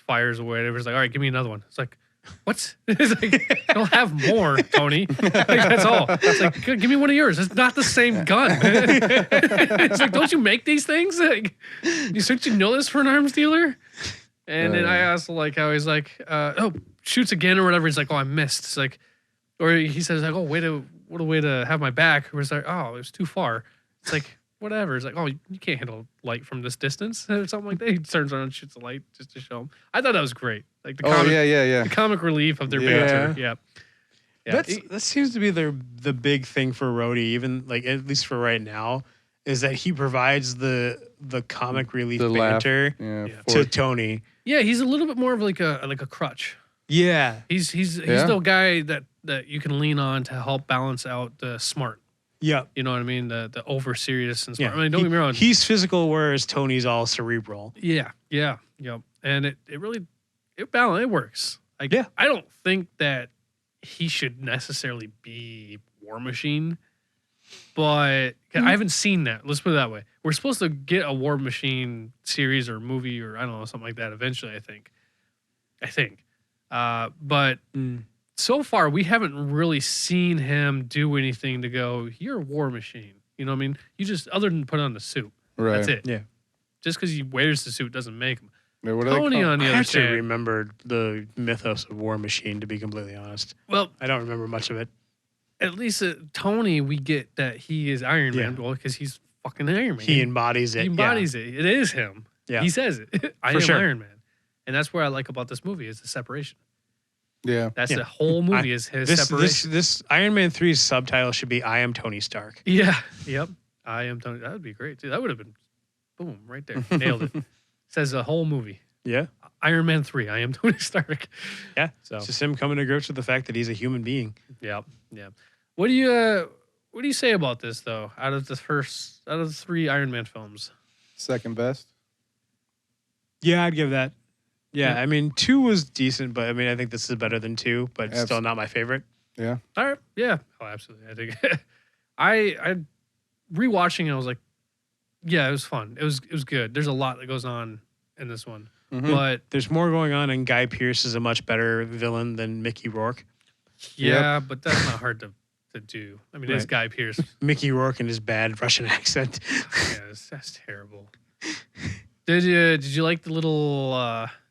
fires away. Everyone's like, "All right, give me another one." It's like, "What?" It's like, "I'll have more, Tony." Like, that's all. It's like, "Good, give me one of yours." It's not the same gun. It's like, don't you make these things? Like, don't you know this for an arms dealer? And then I also like how he's like, "Oh, shoots again" or whatever. He's like, "Oh, I missed." It's like, or he says like, "Oh, what a way to have my back." Or it's like, "Oh, it was too far." It's like, whatever. It's like, "Oh, you can't handle light from this distance," or something like that. He turns around and shoots the light just to show him. I thought that was great. Like the Oh comic, yeah. the comic relief of their Yeah. banter. Yeah. That seems to be the big thing for Rhodey, even like at least for right now, is that he provides the comic relief The laugh. banter Yeah. Yeah. to Tony. Yeah, he's a little bit more of like a crutch. Yeah, He's Yeah. the guy that you can lean on to help balance out the smart. yeah, You know what I mean? The over serious and smart. yeah. I mean, don't get me wrong. He's physical, whereas Tony's all cerebral. Yeah. And it really it works. Like, Yeah. I don't think that he should necessarily be War Machine. but I haven't seen that. Let's put it that way. We're supposed to get a War Machine series or movie or I don't know, something like that eventually, I think. But so far we haven't really seen him do anything to go, you're a War Machine. You know what I mean? You just, other than put on the suit. Right. That's it. Yeah. Just because he wears the suit doesn't make him. Yeah, what do they Tony, call- on the I other actually hand, remembered the mythos of War Machine, to be completely honest. well, I don't remember much of it. at least Tony, we get that he is Iron Man. Yeah. Well, because he's fucking Iron Man. He embodies it. He embodies it. It is him. Yeah. He says it. I For am sure. Iron Man. And that's what I like about this movie is the separation. Yeah. That's Yeah. the whole movie is his separation. This Iron Man 3's subtitle should be I am Tony Stark. Yeah. Yep. I am Tony. That would be great, too. That would have been boom right there. Nailed it. Says the whole movie. Yeah. Iron Man 3. I am Tony Stark. Yeah. So It's just him coming to grips with the fact that he's a human being. yeah. Yeah. What do you say about this though? Out of the 3 Iron Man films? Second best. Yeah, I'd give that. Yeah, Yeah. I mean, 2 was decent, but I mean, I think this is better than 2, but Abs- still not my favorite. Yeah. All right. Yeah. Oh, absolutely. I think I rewatching it, I was like, yeah, it was fun. It was good. There's a lot that goes on in this one. Mhm. But There's more going on, and Guy Pearce is a much better villain than Mickey Rourke. yeah, but that's not hard to do. I mean, it's Right. Guy Pearce. Mickey Rourke and his bad Russian accent. Yeah, that's terrible. Did you like the little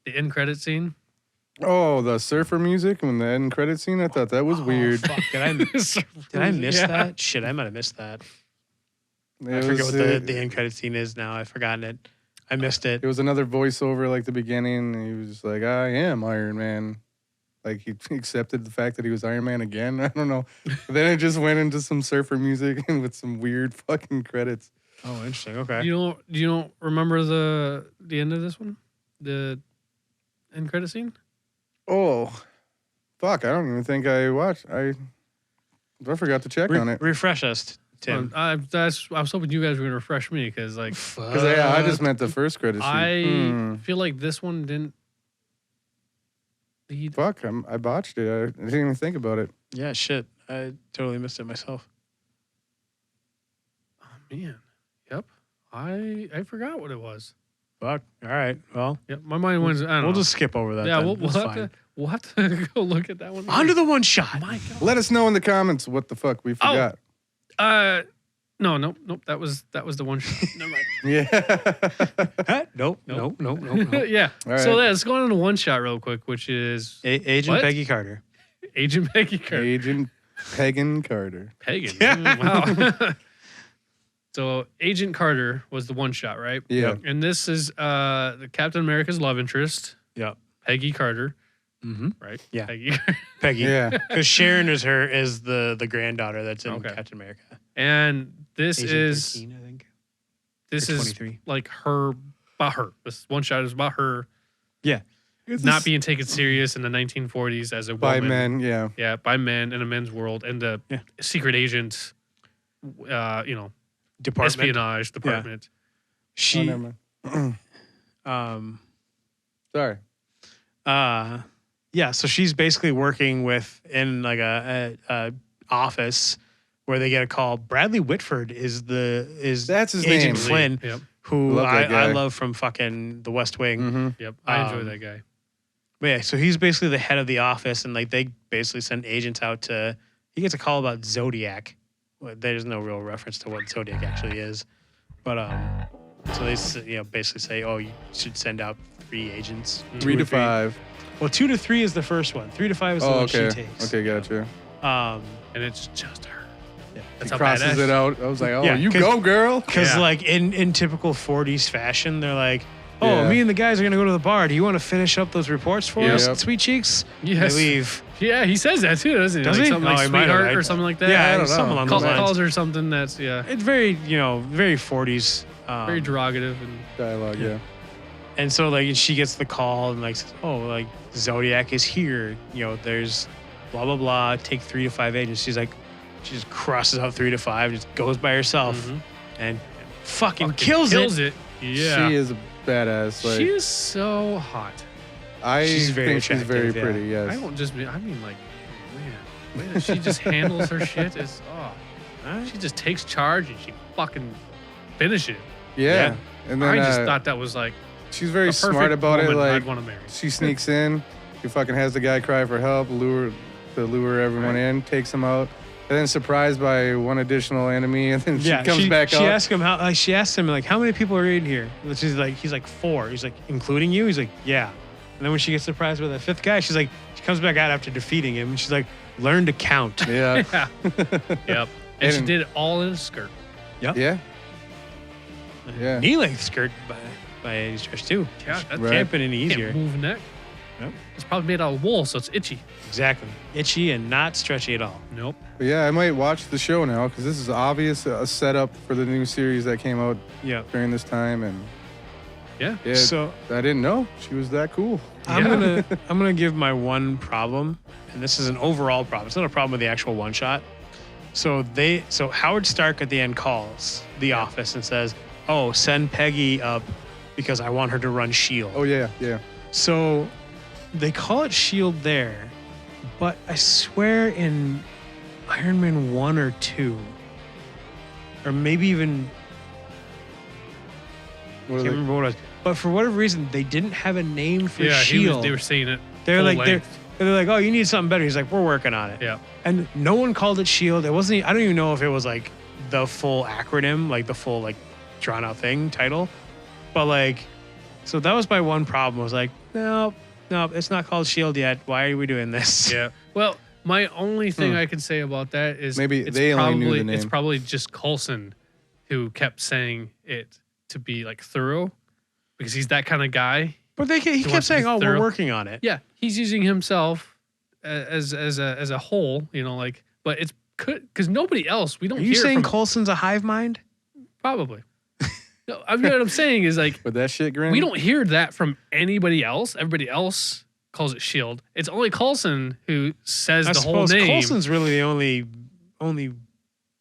the end credit scene? Oh, the surfer music and the end credit scene. I thought that was weird. Fuck, did I miss Yeah. that? Shit, I might have missed that. I It forget was, what the end credit scene is now. I've forgotten it. I missed it. It was another voiceover like the beginning. And he was just like, I am Iron Man. Like he accepted the fact that he was Iron Man again. I don't know. Then it just went into some surfer music and with some weird fucking credits. Oh, interesting. Okay. You don't remember the end of this one? The end credit scene? Oh, fuck. I don't even think I watched. I forgot to check on it. Refresh us, Tim. I was hoping you guys were gonna refresh me because like Because I just meant the first credit scene. I feel like this one didn't lead. Fuck, I botched it. I didn't even think about it. Yeah, shit. I totally missed it myself. Oh man, yep. I forgot what it was. Fuck. All right. Well, Yep, my mind went. I don't we'll know. just skip over that. Yeah, then. we'll That's have fine. to go look at that one. On to the one shot. My God. Let us know in the comments what the fuck we forgot. No, nope. That was the one. Never mind. Yeah. Huh? Nope. Nope. Nope. Nope. Yeah. All So right. let's go on to one shot real quick, which is Agent What? Peggy Carter. Agent Peggy Carter. Agent Pagan Carter. Pagan. Yeah. Wow. So Agent Carter was the one shot, right? Yeah. And this is the Captain America's love interest, Yep. Peggy Carter, Mm-hmm. right? Yeah. Peggy. Peggy. Yeah. Because Sharon is the granddaughter that's in Okay. Captain America. And this Agent is 13, I think. this Or is 23. like about her. This one shot is about her Yeah. not being taken serious in the 1940s as a by woman. men. Yeah. Yeah, by men in a men's world and the Yeah. secret agent, Department. espionage department. Oh, She. never mind. Sorry. Yeah. So she's basically working in like a office where they get a call. Bradley Whitford is That's his Agent name. Flynn, Yep. who Love that I guy. love from fucking The West Wing. Mm-hmm. Yep. I enjoy Um, that guy. But yeah, so he's basically the head of the office, and like they basically send agents out to. He gets a call about Zodiac. Well, there's no real reference to what Zodiac actually is, but so they basically say, oh, you should send out 3 agents. 3 2 to or 3. 5. Well, 2 to 3 is the first one. 3 to 5 is the Oh, one okay. she takes. Okay, gotcha. And it's just her. Yeah. That's He how crosses badass. it out. I was like, oh, Yeah, you 'cause- go, girl. Because Yeah. like in typical 40s fashion, they're like, oh, Yeah. me and the guys are gonna go to the bar. Do you want to finish up those reports for Yep. us, sweet cheeks? Yes. They leave. Yeah, he says that too, doesn't he? Does Like he? something Oh, like he might have. sweetheart or something like that. Yeah, I don't something know. along those lines. Calls her something that's It's very, very 40s. very derogative and Dialogue, yeah. And so like she gets the call and like says, oh, like Zodiac is here. There's blah blah blah. Take 3 to 5 agents. She's like, she just crosses out 3 to 5, just goes by herself Mhm. and fucking kills kills it. Yeah. She is a badass. Like, She is so hot. I She's very think she's very attractive, yeah. pretty, yes. I don't just mean, I mean like, man, the way that she just handles her shit is, oh, She just takes charge and she fucking finishes it. Yeah. And then I just thought that was like she's very a smart perfect about it. woman Like, I'd want to marry. she sneaks in, she fucking has the guy cry for help, lure everyone in, takes him out, and then surprised by one additional enemy, and then she comes back She out. asked him she asked him like, how many people are in here? Which is like, he's like 4. He's like, including you? He's like, yeah. And then when she gets surprised by the 5th guy, she's like, she comes back out after defeating him, and she's like, learn to count. Yeah. Yeah. Yep. And she And- did it all in a skirt. Yeah. Yeah. Knee-length skirt by any stretch too. Yeah, that's Right. Can't been any easier. Can't move neck. Nope. It's probably made out of wool, so it's itchy. Exactly. Itchy and not stretchy at all. Nope. But yeah, I might watch the show now because this is obvious a setup for the new series that came out Yeah. during this time, and Yeah. yeah, So I didn't know she was that cool. I'm Yeah. gonna give my one problem, and this is an overall problem. It's not a problem with the actual one shot. So Howard Stark at the end calls the office and says, "Oh, send Peggy up because I want her to run Shield." Oh yeah, yeah. So they call it Shield there, but I swear in Iron Man 1 or 2, or maybe even What I are can't they- remember what it was. But for whatever reason, they didn't have a name for Yeah, Shield. they were saying it. They're full like length. they're like, oh, you need something better. He's like, we're working on it. Yeah. And no one called it Shield. It wasn't. I don't even know if it was like the full acronym, like the full like drawn out thing title. But like, so that was my one problem. I was like, no, it's not called Shield yet. Why are we doing this? Yeah. Well, my only thing I can say about that is Maybe it's they only probably, knew the It's name. probably just Coulson who kept saying it to be like thorough because he's that kind of guy. But he kept wants to be saying, oh, we're thorough. working on it. Yeah, he's using himself as a whole, you know, like. But it's because nobody else. We don't. Are you hear saying from, Coulson's a hive mind? probably? No, I mean what I'm saying is like With that shit grin? we don't hear that from anybody else. Everybody else calls it Shield. It's only Coulson who says I the whole suppose name. Coulson's really the only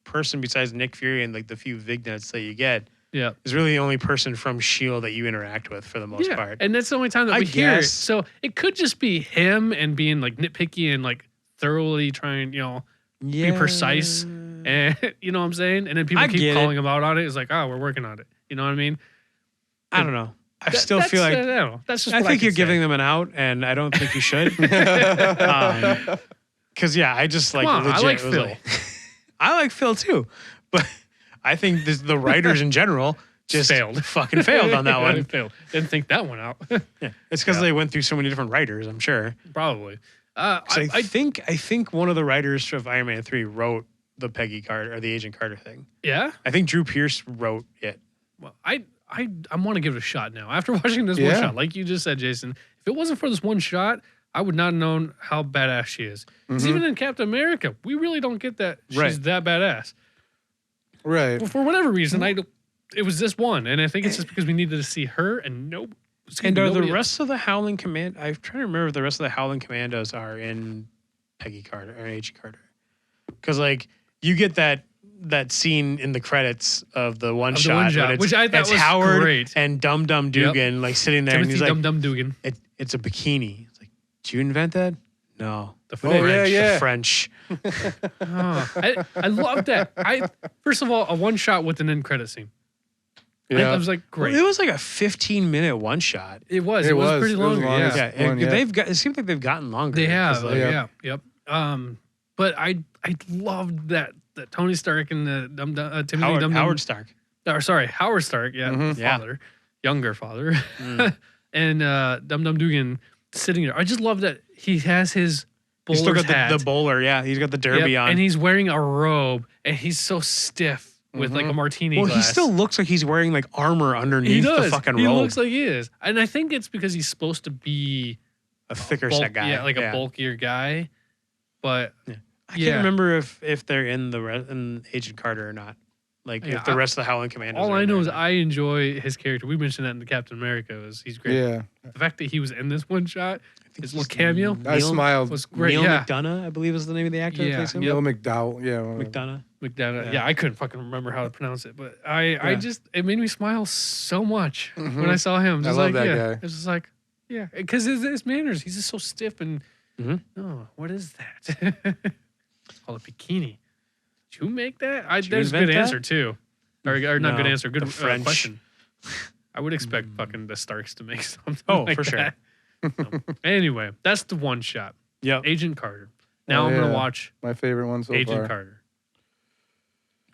person besides Nick Fury and like the few vignettes that you get Yeah. is really the only person from Shield that you interact with for the most part. And that's the only time that I we hear it. guess. So it could just be him and being like nitpicky and like thoroughly trying, you know, be precise. And you know what I'm saying? And then people I keep get calling him out on it. It's like, oh, we're working on it. You know what I mean? I don't know. I That- still that's, feel like I don't know. That's just I what think can you're say. giving them an out, and I don't think you should. Because yeah, I just like Come on, I legit like was Phil. like- I like Phil too, but I think the writers in general just fucking failed on that Yeah, they one. failed. Didn't think that one out. Yeah. It's because Yeah. they went through so many different writers. I'm sure. Probably. 'Cause I think one of the writers of Iron Man 3 wrote the Peggy Carter or the Agent Carter thing. Yeah. I think Drew Pierce wrote it. Well, I want to give it a shot now. After watching this one Yeah. shot, like you just said, Jason, if it wasn't for this one shot, I would not have known how badass she is. 'Cause Mhm. even in Captain America, we really don't get that she's Right. that badass. Right. Well, for whatever reason, it was this one, and I think it's just because we needed to see her and And are the nobody rest of the Howling Command? I'm trying to remember if the rest of the Howling Commandos are in Peggy Carter or Agent Carter. Because like you get that scene in the credits of the one Of the shot, one shot, when which I thought it's was Howard great. and Dum Dum Dugan like sitting there, Timothy and he's Dum like, Dum Dugan. it's a bikini. It's like, did you invent that? No, The Oh, yeah, yeah. The French. Oh, I love that. First of all, a one shot with an end credit scene. Yeah. I was like, great. It was like a 15-minute one shot. It was. It It was was. pretty It was long. the longest. Yeah. Yeah, one yet. they've got. It seems like they've gotten longer. They 'cause, have. like, Yeah. Yep. But I loved that Tony Stark and the Timothy Howard, Dum Dum. Howard Stark. Or sorry, Howard Stark. Yeah, Mhm. Yeah. father, younger father, Mm. and Dum Dum Dugan sitting there. I just love that he has his He's still bowler's got hat. the bowler. Yeah, he's got the derby Yep, on. and he's wearing a robe, and he's so stiff with like a martini well, glass. he still looks like he's wearing like armor he underneath does. the fucking he robe. looks like he is, and I think it's because he's supposed to be a thicker bulk- set guy. Yeah, like a bulkier guy. But I can't remember if they're in in Agent Carter or not. Like Yeah, if the rest of the Howling Commandos. all are I in know there is or not. I enjoy his character. We mentioned that in the Captain America. He's great. Yeah. The fact that he was in this one shot, think his he's little cameo I smiled. was great. Neil Yeah, McDonough, I believe is the name of the actor that Yeah, plays him. Neil McDowell. Yeah. McDonough. McDonough. Yeah. Yeah, I couldn't fucking remember how to pronounce it, but I Yeah. just it made me smile so much Mhm. when I saw him. I Just love like, that yeah, guy. It's just like, yeah, because his manners, he's just so stiff and Mhm. oh, what is that? It's called a bikini. Did you make that? Did you There's a good invent that? answer too, or not good No, answer. Good the French. question. I would expect fucking the Starks to make something. Oh, like for sure. that. So, anyway, that's the one shot. Yep. Agent Carter. Now Oh, I'm gonna yeah. watch My favorite one so Agent far. Carter.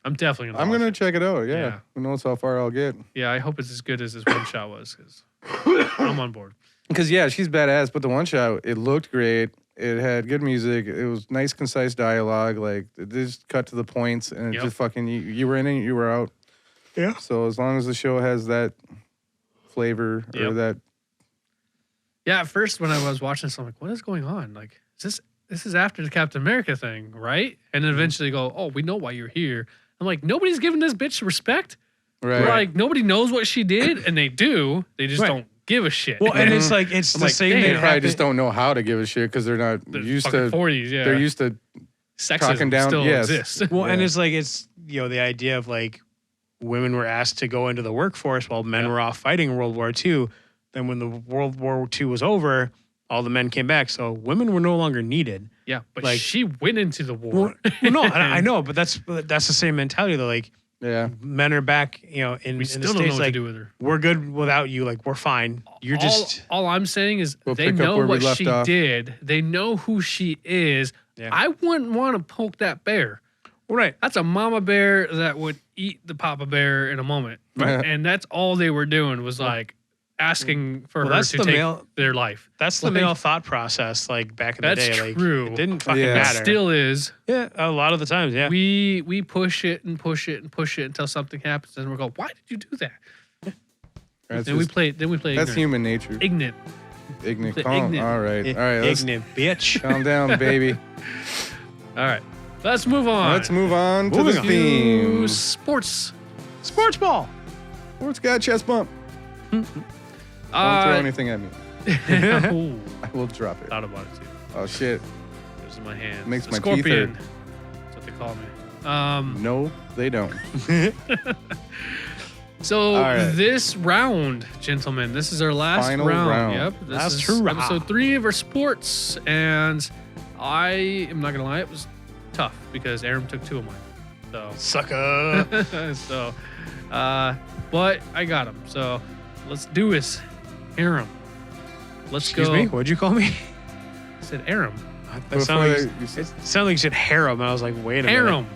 I'm definitely gonna. I'm watch gonna it. check it out. Yeah. Yeah. Who knows how far I'll get? Yeah, I hope it's as good as this one shot was, because I'm on board. Because yeah, she's badass. But the one shot, it looked great. It had good music. It was nice, concise dialogue. Like it just cut to the points, and it Yep. just fucking you were in it, you were out. Yeah. So as long as the show has that flavor or Yep. that, Yeah, at first when I was watching this, I'm like, what is going on? Like, is this is after the Captain America thing, right? And then eventually go, oh, we know why you're here. I'm like, nobody's giving this bitch respect. right? Like, nobody knows what she did, and they do. They just Right. don't give a shit. Well, and it's like it's I'm the like, same damn. thing. They probably happened- just don't know how to give a shit because they're not The used fucking to. 40s, yeah. They're used to. Sexism talking down- still yes. exists. Well, and Yeah. it's like it's the idea of like women were asked to go into the workforce while men were off fighting World War II. Then when the World War II was over, all the men came back, so women were no longer needed. Yeah, but Like- she went into the war. Well, no, I know, but that's the same mentality though. Like Yeah. men are back, in we the still don't know States. what Like to do with her. we're good without you. Like we're fine. You're just all I'm saying is We'll they pick up know where we what left she off. did. They know who she is. Yeah. I wouldn't want to poke that bear. right. That's a mama bear that would eat the papa bear in a moment. Right. And that's all they were doing was like asking for Well, her that's to the take male- their life. That's the Like- male thought process. Like back in the That's day, like true. it didn't fucking Yeah. matter. Still is. yeah, a lot of the times, yeah. We push it and push it and push it until something happens and we go, why did you do that? That's, And we just- play that's ignorant. human nature. Ignorant. Ignorant. the Calm. ignorant. All right. All right. Let's Ignorant bitch. calm down, baby. All right. Let's move on. Let's move on to Moving the on. theme. Sports. Sports ball. Sports got chest bump. Don't throw anything at me. Ooh, I will drop it. thought about it too. Oh shit. It was in my hand. Makes The my teeth scorpion. hurt. That's what they call me. No, they don't. So All right. this round, gentlemen, this is our last Final round. round. Yep. This Last is hurrah. episode 3 of our sports, and I am not gonna lie, it was tough because Aram took 2 of mine. So Sucker. so, but I got him. So let's do this, Aram. Let's Excuse go. me. What'd you call me? I said Aram. That Before sounded you said- it sounded like you said harem. And I was like, wait a minute. Aram.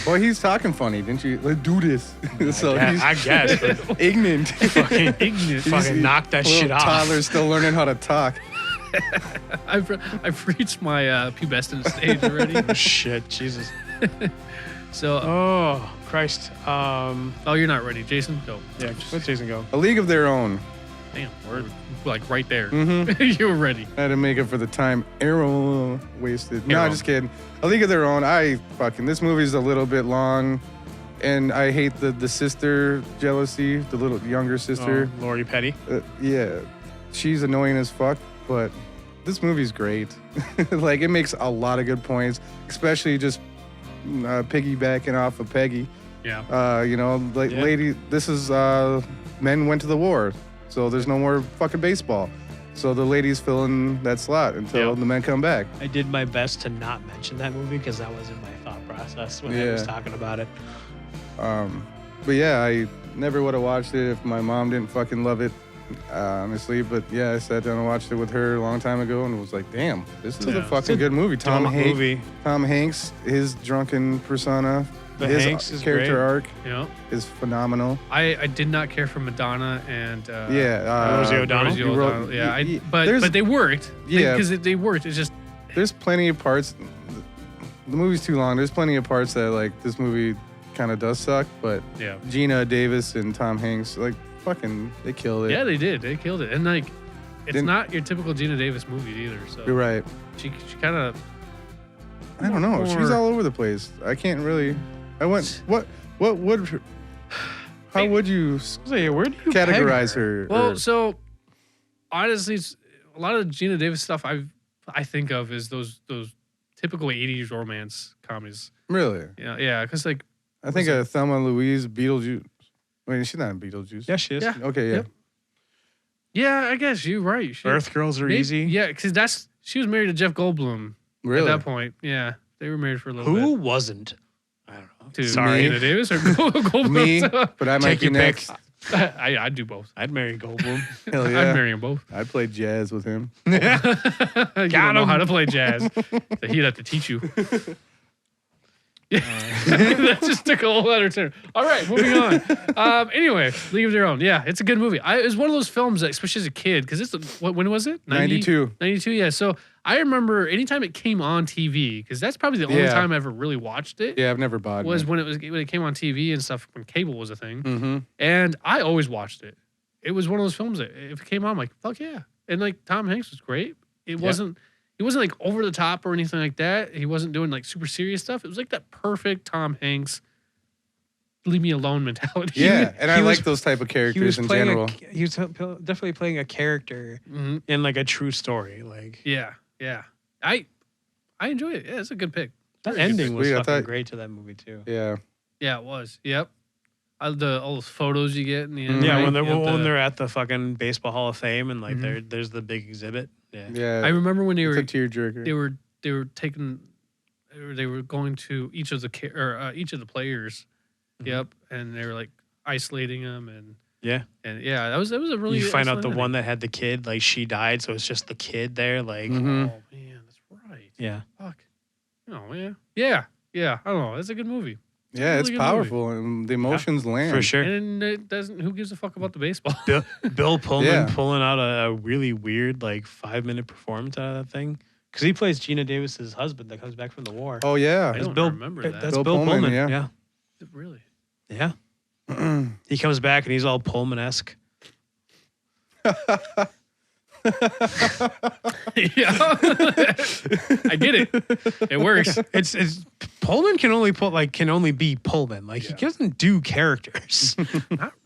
Well, he's talking funny, didn't you? Let's do this. So Yeah, he's I guess. But ignorant. fucking Ignorant. fucking knock that shit off. Toddler's still learning how to talk. I've reached my pubescent stage already. Oh, shit, Jesus. So, Oh, Christ. oh, you're not ready, Jason. Go. Yeah, let Jason go. A league of their own. Damn, we're like right there. Mm-hmm. You were ready. I had to make it for the time Arrow wasted. No, Arrow. just kidding. A League of Their Own. This movie's a little bit long, and I hate the sister jealousy, the little younger sister. Oh, Lori Petty. Yeah, she's annoying as fuck, but this movie's great. Like, it makes a lot of good points, especially just piggybacking off of Peggy. Yeah. Like, Yeah. lady, this is men went to the war, so there's no more fucking baseball. So the ladies fill in that slot until Yep. the men come back. I did my best to not mention that movie because that was in my thought process when I was Yeah. talking about it. But yeah, I never would have watched it if my mom didn't fucking love it, honestly. But yeah, I sat down and watched it with her a long time ago and was like, damn, this is Yeah. a fucking good movie. Tom movie. Hanks, his drunken persona, The his Hanks is character great. arc You know, is phenomenal. I did not care for Madonna and Rosie O'Donnell? Rosie you wrote- O'Donnell. Yeah, y- but there's- they worked. Yeah. because they worked. It's just There's plenty of parts. The movie's too long. There's plenty of parts that like this movie kind of does suck, but yeah. Gina Davis and Tom Hanks, like, fucking, they killed it. Yeah, they did. They killed it. And like, it's Didn't- not your typical Gina Davis movie either. So You're right. she kind of I don't know. She's More- all over the place. I can't really. I went. What would? How would you So, where do you peg categorize her? well. or- So honestly, a lot of Gina Davis stuff I think of is those typical 80s romance comedies. really? Yeah, because like I think Thelma and Louise, Beetlejuice. Wait, she's not in Beetlejuice. Yeah, she is. Yeah. Okay, yeah. Yep. yeah, I guess you're right. She, Earth Girls Are maybe- Easy. Yeah, because she was married to Jeff Goldblum Really? at that point. Yeah, they were married for a little Who bit. wasn't? I don't know. To Sorry. Gina Davis or Goldblum? Me, but I might Take be your pick. next. I'd do both. I'd marry Goldblum. Hell I'd yeah. marry them both. I'd play jazz with him. You don't know him. how to play jazz. So he'd have to teach you. Yeah, that just took a whole other turn. All right, moving on. Anyway, League of Their Own. Yeah, it's a good movie. It was one of those films that, especially as a kid, because when was it? 92. 92, yeah. So I remember anytime it came on TV, because that's probably the only Yeah. time I ever really watched it. Yeah, I've never bought Was it. when it came on TV and stuff, when cable was a thing. Mm-hmm. And I always watched it. It was one of those films that if it came on, I'm like, fuck yeah. And like Tom Hanks was great. He wasn't like over the top or anything like that. He wasn't doing like super serious stuff. It was like that perfect Tom Hanks leave me alone mentality. Yeah, and I He was- like those type of He was characters in playing general. he was definitely playing a character Mhm. in like a true story. Like Yeah. I enjoy it. Yeah, it's a good pick. that Very good ending was pick. I fucking thought- great to that movie too. Yeah. Yeah, it was. Yep. All those photos you get in the end. Mhm. Yeah, right? when they're You have when the- they're at the fucking baseball Hall of Fame and like Mhm. there's the big exhibit. Yeah. Yeah. I remember when they it's were a tearjerker. they were taking they were going to each of the players. Mhm. Yep, and they were like isolating them and Yeah. yeah, that was a really You find out excellent the one ending. that had the kid, like she died, so it's just the kid there. Like, Mhm. Oh man, that's right. yeah. Fuck. Oh yeah. I don't know. It's a good movie. Yeah, really it's good movie. powerful and the emotions land. For sure. And it doesn't. Who gives a fuck about the baseball? Bill Pullman Yeah. pulling out a really weird, like 5-minute performance out of that thing. Because he plays Gina Davis's husband that comes back from the war. Oh yeah. I don't Bill, remember that. That's Bill Bill Pullman, Pullman. yeah. Yeah. Really? Yeah. He comes back and he's all Pullman-esque. Yeah. I get it. It works. It's Pullman can only be Pullman. Like he doesn't do characters.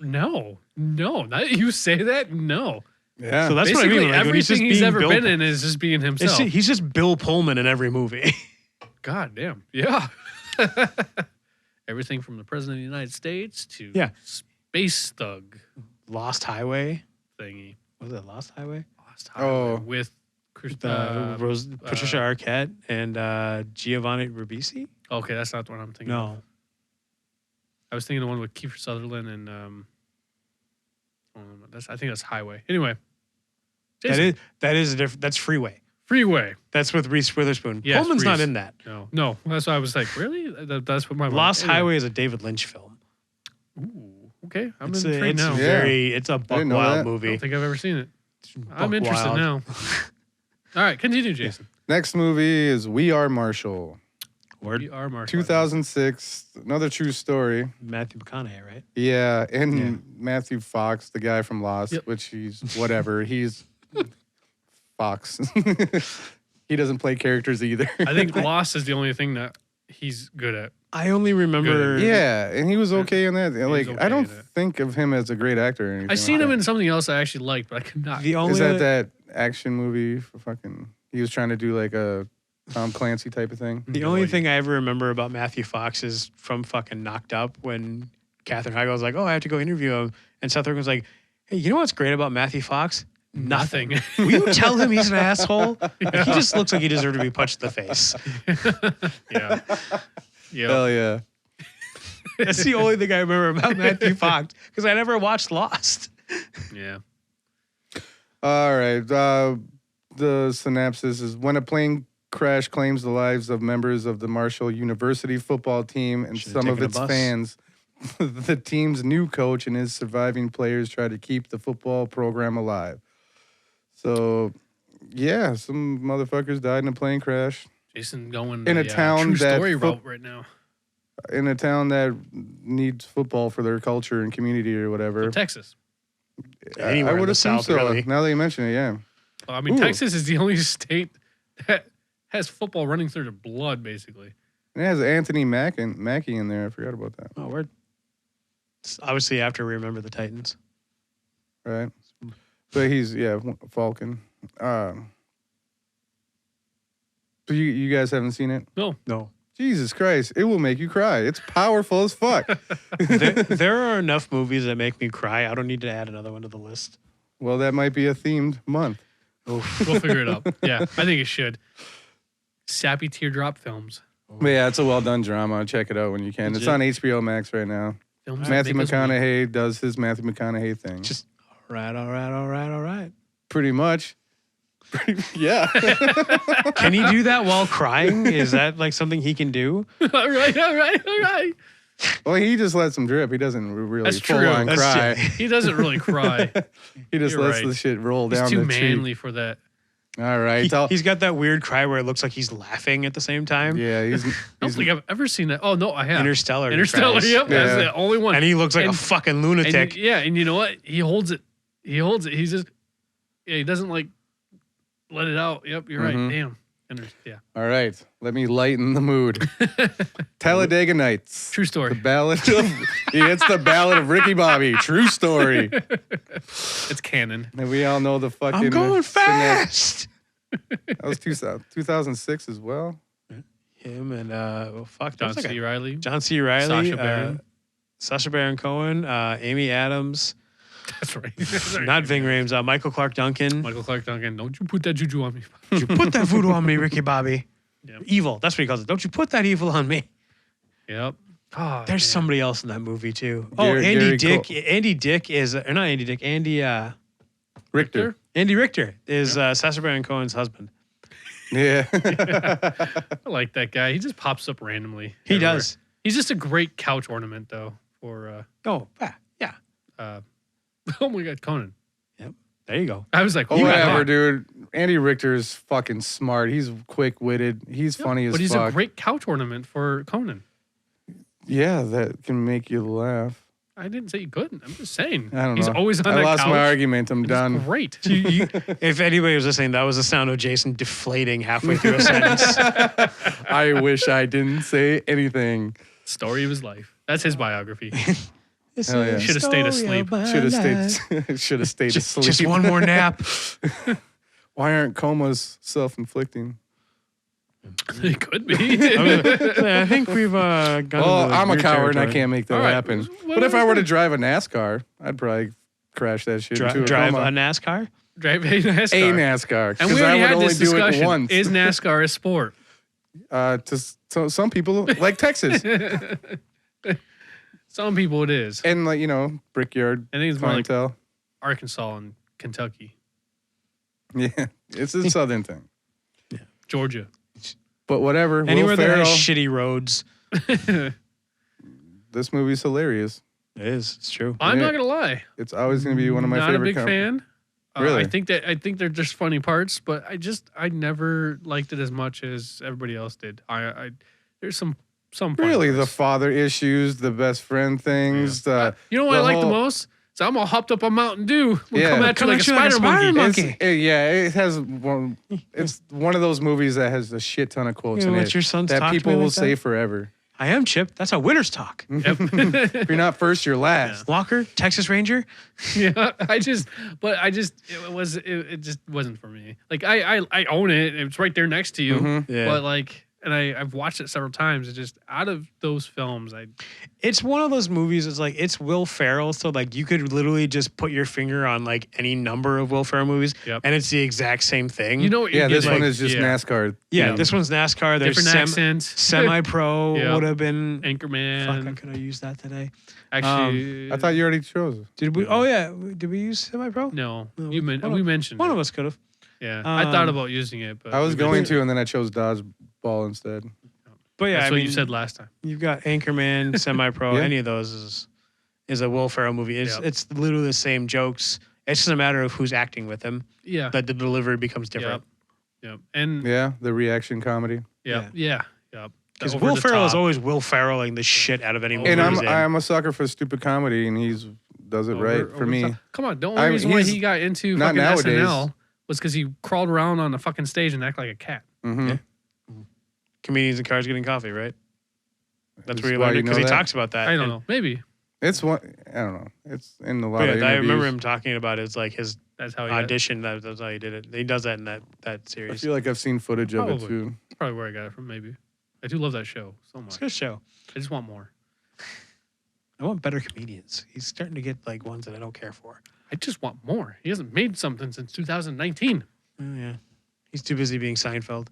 No. Now that you say that, no. Yeah. So that's what I Basically, mean. Like, when he's just everything he's being ever Bill, been in is just being himself. he's just Bill Pullman in every movie. God damn. Yeah. Everything from the President of the United States to Yeah. Space Thug Lost Highway. thingy. Was it Lost Highway? Lost Highway Oh. with Chris, Patricia Arquette and Giovanni Ribisi? okay, that's not the one I'm thinking of. No. I was thinking the one with Kiefer Sutherland and I think that's Highway. Anyway. Jason. That is a different. That's Freeway. Freeway. That's with Reese Witherspoon. Yes, Pullman's not Reese. in that. No. That's why I was like, really? That's what my mind- Lost anyway. Highway is a David Lynch film. Ooh, okay. I'm It's intrigued now. Yeah. it's a buck didn't know wild that. I movie. don't think I've ever seen it. I'm Buck interested wild. now. All right, continue, Jason. Next movie is We Are Marshall. Word. We are Mark. 2006. Another true story. Matthew McConaughey, right? Yeah, and Yeah. Matthew Fox, the guy from Lost, Yep. which he's whatever. He's Fox. He doesn't play characters either. I think Lost is the only thing that he's good at. I only remember. Yeah, and he was okay in that. Like, okay I don't in it. think of him as a great actor or anything. I seen like him that. in something else I actually liked, but I could not. The only Is that action movie for fucking? He was trying to do like a Tom Clancy type of thing. The only thing I ever remember about Matthew Fox is from fucking Knocked Up when Katherine Heigl was like, "Oh, I have to go interview him," and Seth Rogen was like, "Hey, you know what's great about Matthew Fox? Nothing. Will you tell him he's an asshole? Like, he just looks like he deserved to be punched in the face." Yeah. Yeah. Hell yeah. That's the only thing I remember about Matthew Fox because I never watched Lost. Yeah. All right. The synopsis is when a plane crash claims the lives of members of the Marshall University football team and Should've some of taken a its bus. fans, the team's new coach and his surviving players try to keep the football program alive. So, yeah, some motherfuckers died in a plane crash Jason going In a the, town true that story fo- route right now. in a town that needs football for their culture and community or whatever. So Texas. Anywhere I in would the assume South, so. really. Now that you mention it, yeah. Well, I mean, Ooh. Texas is the only state that has football running through their blood, basically. And it has Anthony Mackie in there. I forgot about that. Oh, word. It's obviously, after we remember the Titans. Right. But he's Falcon. So you guys haven't seen it? No. Jesus Christ, it will make you cry. It's powerful as fuck. there are enough movies that make me cry. I don't need to add another one to the list. Well, that might be a themed month. We'll figure it out. Yeah, I think it should. Sappy teardrop films. But yeah, it's a well done drama. Check it out when you can. It's Legit. on HBO Max right now. Films that Matthew make us weep. McConaughey does his Matthew McConaughey thing. Just all right. Pretty much. Yeah. Can he do that while crying? Is that like something he can do? all right. Well, he just lets him drip. He doesn't really That's full true. on That's cry. true. He doesn't really cry. He just You're lets right. the shit roll He's down too the manly for that. cheek. All right. He's got that weird cry where it looks like he's laughing at the same time. Yeah, he's I don't think I've ever seen that. Oh no, I have. Interstellar. he Interstellar. cries. Yep, that's Yeah. the only one. And he looks like a And- fucking And lunatic. yeah, and you know what? He holds it. He's just he doesn't like let it out. Yep, you're Mhm. right. Damn. Yeah. all right. Let me lighten the mood. Talladega Nights. True The story. ballad of it's the ballad of Ricky Bobby. True story. It's canon. And we all know the fucking I'm going cinematic- fast. That was 2006 as well. Him and well, fuck, John there's like C. a- Riley. John C. Riley, Sacha Baron. Sacha Baron Cohen, Amy Adams, That's right. That's right. not Ving Rhames, Michael Clark Duncan. Michael Clark Duncan. Don't you put that juju on me. You put that voodoo on me, Ricky Bobby. Yep. Evil. That's what he calls it. Don't you put that evil on me. Yep. Oh, There's man. somebody else in that movie too. Gary- Andy Gary Dick. Cole. Andy Dick is or not Andy Dick. Richter. Andy Richter is Sacha Baron Cohen's husband. Yeah. I like that guy. He just pops up randomly. He everywhere. does. He's just a great couch ornament, though. For Oh, yeah. oh my God, Conan. There you go. I was like, Oh, you got whatever, hot. dude. Andy Richter's fucking smart. He's quick-witted. He's funny as But he's fuck. a great couch ornament for Conan. Yeah, that can make you laugh. I didn't say you couldn't. I'm just saying. I don't He's know. always on I that lost couch. my argument. I'm He's done. Great. If anybody was listening, that was the sound of Jason deflating halfway through a sentence. I wish I didn't say anything. Story of his life. That's his biography. Hell yeah. Should've stayed asleep. Should have stayed asleep. Just one more nap. Why aren't comas self-inflicting? It could be. I think we've gone. Well, into I'm a weird coward and I territory. can't make that All right. happen. What But if I were to else? drive a NASCAR, I'd probably crash that shit into a drive coma. a NASCAR. Drive a NASCAR. A NASCAR. And Because we I already would had only this do it discussion. once. Is NASCAR a sport? To some people, like Texas. Some people it is. And, like, brickyard I think it's more like clientele. Arkansas and Kentucky, Yeah, it's a southern thing. Georgia. But whatever. Anywhere Will that Ferrell, has shitty roads. this movie's hilarious. It is. It's true. I'm Yeah. not gonna lie. It's always going to be one of my not favorite. a big fan. Really? I think they're just funny parts, but I never liked it as much as everybody else did. There's some funny Really, the parts. father issues, the best friend things. You know what I the like the whole- most? So I'm all hopped up on Mountain Dew. We'll Yeah. come at you Come like a at you like a spider spider monkey. monkey. It has one. It's one of those movies that has a shit ton of quotes You in let it your sons that talk to people me will like say that? forever. I am Chip. That's how winners talk. If you're not first, you're last. Walker, Texas Ranger. Yeah, it just wasn't for me. Like I own it. It's right there next to you. Mhm. Yeah. But like, and I've watched it several times. It just out of those films, It's one of those movies. It's like it's Will Ferrell, so like you could literally just put your finger on like any number of Will Ferrell movies, Yep. and it's the exact same thing. you know what? Yeah, you this get, one like, is just yeah, NASCAR. yeah, Yeah. this one's NASCAR. There's different accents. semi-pro Yeah. would have been. Fuck, I Anchorman. could have used that today. Actually, I thought you already chose. Did we? Oh yeah, did we use semi-pro? no. No, we one mentioned One it. of us could have. Yeah, I thought Um, about using it, but I was we going mentioned to, and then I chose dodgeball instead. it. But yeah, That's I what mean, you said last time. you've got Anchorman, semi-pro. Yeah. Any of those is a Will Ferrell movie. It's Yep. it's literally the same jokes. It's just a matter of who's acting with him. Yeah. That the delivery becomes different. Yep. And Yeah, the reaction comedy. Yep. Yep. Because Over Will the Ferrell is top. always Will Ferrelling the shit out of any movie. And he's in. I'm a sucker for stupid comedy, and he's does it right for over me. the top. Come on, the only I- reason why he's he got into not fucking nowadays. SNL was because he crawled around on the fucking stage and acted like a cat. Mm-hmm. Yeah. Comedians in cars getting coffee, right? That's Is where he why learned it you because know he that? talks about that. I don't And- know. Maybe It's one. I don't know. It's in a lot But of yeah, I interviews. remember him talking about it. It's like his that's how he audition. That's how he did it. He does that in that I series. feel like I've seen footage of it Probably. too. That's probably where I got it from. Maybe I do love that show so It's much. a good show. I just want more. I want better comedians. He's starting to get like ones that I don't care for. I just want more. He hasn't made something since 2019. Oh, yeah. He's too busy being Seinfeld.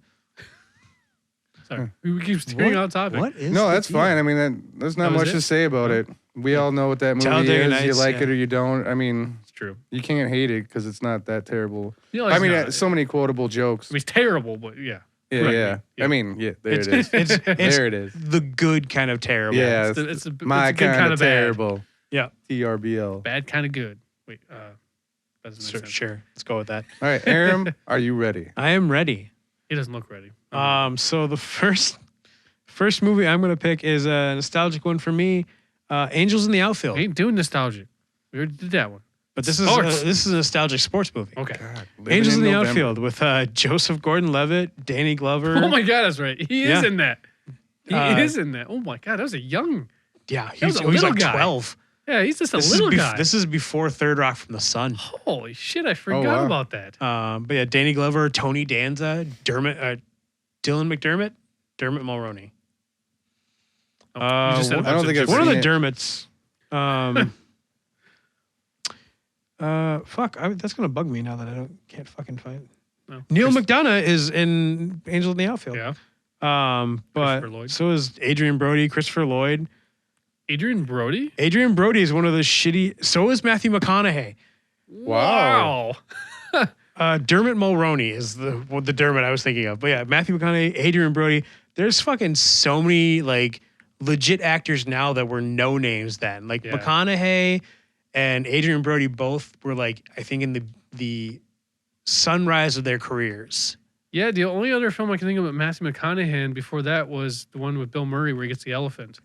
Sorry, we keep steering on topic. What is No, the that's deal? fine. I mean, there's not That was much it? to say about it. We all know what that movie Talladega is. You Nights, like yeah. it or you don't. I mean, It's true. you can't hate it because it's not that terrible. You know, I it's mean, not. so many quotable jokes. I mean, it's terrible, but yeah. Yeah, right, yeah. yeah. I mean, yeah, there It's, it is. it's, it's There it is. the good kind of terrible. Yeah, It's a my good kind of of terrible. Yeah. TRBL. bad kind of good. Wait, that doesn't make sense. Sure. Let's go with that. All right, Aram, are you ready? I am ready. He doesn't look ready. So the first movie I'm going to pick is a nostalgic one for me, Angels in the Outfield. We ain't doing nostalgic. We already did that one. But this Sports. is a nostalgic sports movie. Okay. God, living Angels in the November. Outfield with Joseph Gordon-Levitt, Danny Glover. Oh my God, that's right. He is Yeah. in that. He Uh, is in that. Oh my God, that was a young. Yeah, was he's a little like guy. 12. Yeah, he's just a This little is guy. This is before Third Rock from the Sun. Holy shit, I forgot wow. about that. But yeah, Danny Glover, Tony Danza, Dylan McDermott, Dermot Mulroney. Oh, you just said a what- I don't bunch think of I've One of seen the it. Dermots. Fuck, that's gonna bug me now that I can't fucking find. No. Neil Chris- McDonough is in Angel in the Outfield. Yeah. But Christopher Lloyd. so is Adrian Brody, Christopher Lloyd. Adrian Brody? Adrian Brody is one of the shitty. So is Matthew McConaughey. Wow. Dermot Mulroney is the Dermot I was thinking of. But yeah, Matthew McConaughey, Adrian Brody. There's fucking so many like legit actors now that were no names then. Like Yeah. McConaughey and Adrian Brody both were like I think in the sunrise of their careers. Yeah, the only other film I can think of with Matthew McConaughey and before that was the one with Bill Murray where he gets the elephant.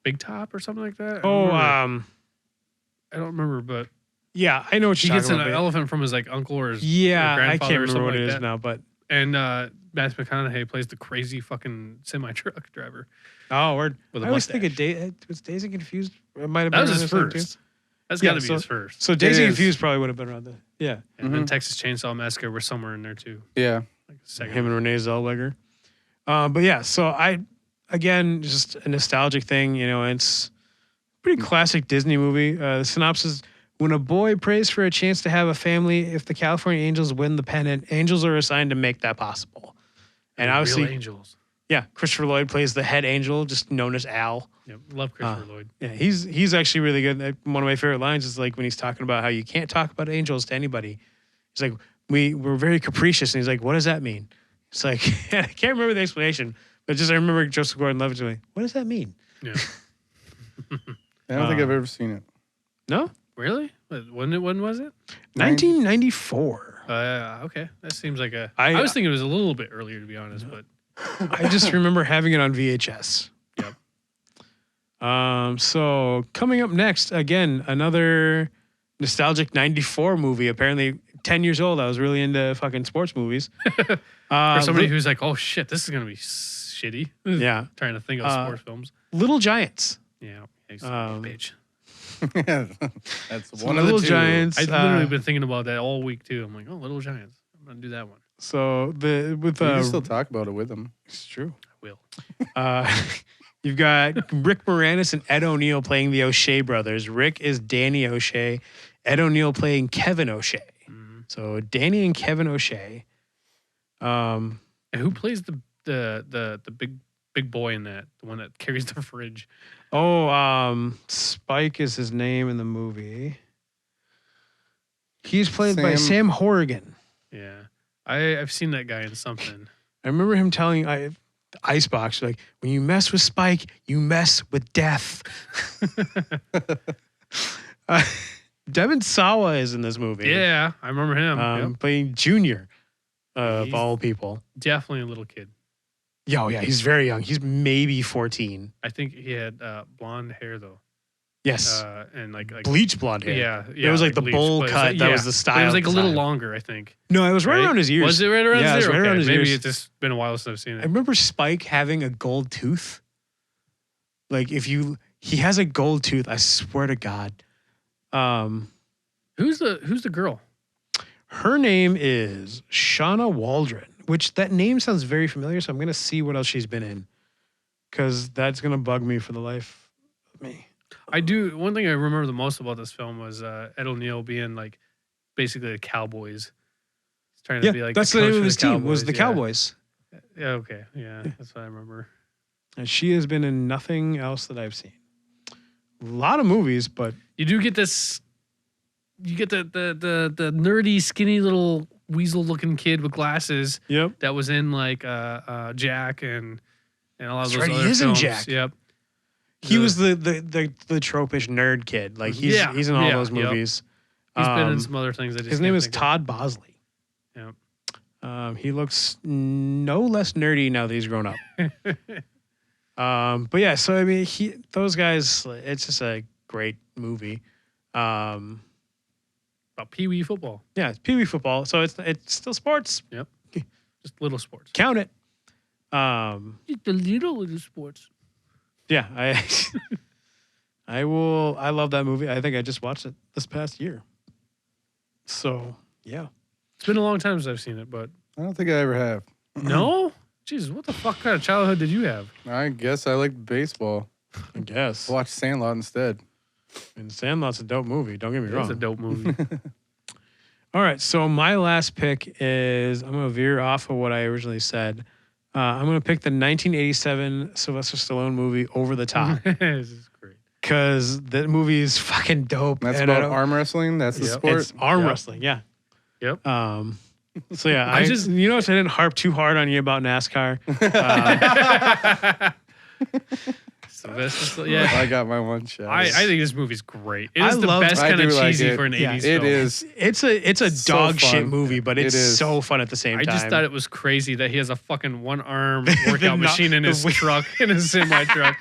Big Top or something like that? I don't remember, but Yeah, I know what he you're gets an talking about. elephant from his like uncle or his Yeah, I grandfather can't or remember something what like it is that. now, but And Matthew McConaughey plays the crazy fucking semi truck driver. oh, word. With a I always think mustache. it was Days and Confused. It might have That been was around his this time, too. first. That's Yeah, got to be so- his first. So Days It and is. Confused probably would have been around the And then Texas Chainsaw Massacre was somewhere in there too. Yeah. Like the second him and Renee Zellweger. But yeah, so again just a nostalgic thing, you know. It's a pretty classic Disney movie. The synopsis: when a boy prays for a chance to have a family, if the California Angels win the pennant, angels are assigned to make that possible. And Real obviously, Angels. yeah, Christopher Lloyd plays the head angel, just known as Al. Yep, love Christopher Lloyd. Yeah, he's actually really good. One of my favorite lines is like when he's talking about how you can't talk about angels to anybody. He's like, we're very capricious, and he's like, what does that mean? It's like I can't remember the explanation, but just I remember Joseph Gordon-Levitt like, what does that mean? Yeah. I don't think I've ever seen it. No, Really? When was it? 1994. Okay, that seems like a. I- I was thinking it was a little bit earlier, to be honest, but I just remember having it on VHS. Yep. So coming up next, again, another nostalgic 94 movie. Apparently 10 years old. I was really into fucking sports movies. for somebody who's like, "Oh shit, this is gonna be shitty." yeah. Trying to think of sports films. Little Giants. Yeah, he's um, a bitch. That's So one of the Little two. Giants. I've literally been thinking about that all week too. I'm like, "Oh, Little Giants. I'm gonna do that one." So We can still talk about it with them. it's true. I will. You've got Rick Moranis and Ed O'Neill playing the O'Shea brothers. Rick is Danny O'Shea. Ed O'Neill playing Kevin O'Shea. Mhm. So Danny and Kevin O'Shea. And who plays the big boy in that? The one that carries the fridge. Spike is his name in the movie. He's played by Sam Horrigan. Yeah, I've seen that guy in something. I remember him telling Icebox, like, when you mess with Spike, you mess with death. Devin Sawa is in this movie. Yeah, I remember him. Yep. Playing Junior of He's- all people. Definitely a little kid. Yeah, he's very young. He's maybe 14. I think he had blonde hair though. Yes. And like Bleach blonde hair. yeah, It was like the bleach, bowl but it was cut. like- That was yeah, the but style. It was like at a the little time. longer, I think. No, it was right around his ears. Was it right around Yeah, it his was ears? right around Okay, his maybe ears. it's just been a while since I've seen I it. remember Spike having a gold tooth. Like he has a gold tooth. I swear to God. Who's the girl? Her name is Shauna Waldron, which that name sounds very familiar. So I'm gonna see what else she's been in, because that's gonna bug me for the life of me. I do. One thing I remember the most about this film was Ed O'Neill being like basically the Cowboys. He's trying to be like that's the coach name for of his team. Was Cowboys, the yeah. Cowboys, Yeah, okay, yeah, that's what I remember. and she has been in nothing else that I've seen. A lot of movies, but You do get this. You get the nerdy, skinny little weasel-looking kid with glasses yep. that was in like Jack and a lot of That's those right, he other is in films. Jack. Yep. He was the tropish nerd kid. Like he's in all those yep. movies. He's been in some other things. I just His can't name is think of. Todd Bosley. Yep. He looks no less nerdy now that he's grown up. But yeah, so I mean, those guys. It's just a great movie. About Pee Wee football. Yeah, it's Pee Wee football, so it's still sports. Yep. Just little sports. Count it. Just the little sports. Yeah, I love that movie. I think I just watched it this past year. So yeah. It's been a long time since I've seen it, but I don't think I ever have. no. Jesus, what the fuck kind of childhood did you have? I guess I liked baseball. I guess. Watch Sandlot instead. And Sandlot's a dope movie. Don't get me wrong. It's a dope movie. All right, so my last pick is I'm going to veer off of what I originally said. I'm going to pick the 1987 Sylvester Stallone movie Over the Top This is great. because that movie is fucking dope. That's and I about don't- arm wrestling. That's the Yep. sport. It's arm Yep. wrestling, yeah. Yep. So yeah, I just- you notice I didn't harp too hard on you about NASCAR. Sylvester, yeah. I got my one shot. I think this movie's great. It I is the love- best I kind of do like cheesy it. for an Yeah, 80s it film. is. It's a So dog shit fun. movie, but It it's is. so fun at the same I time. just thought it was crazy that he has a fucking one arm The workout no- machine in the his wheel- truck, in his semi truck.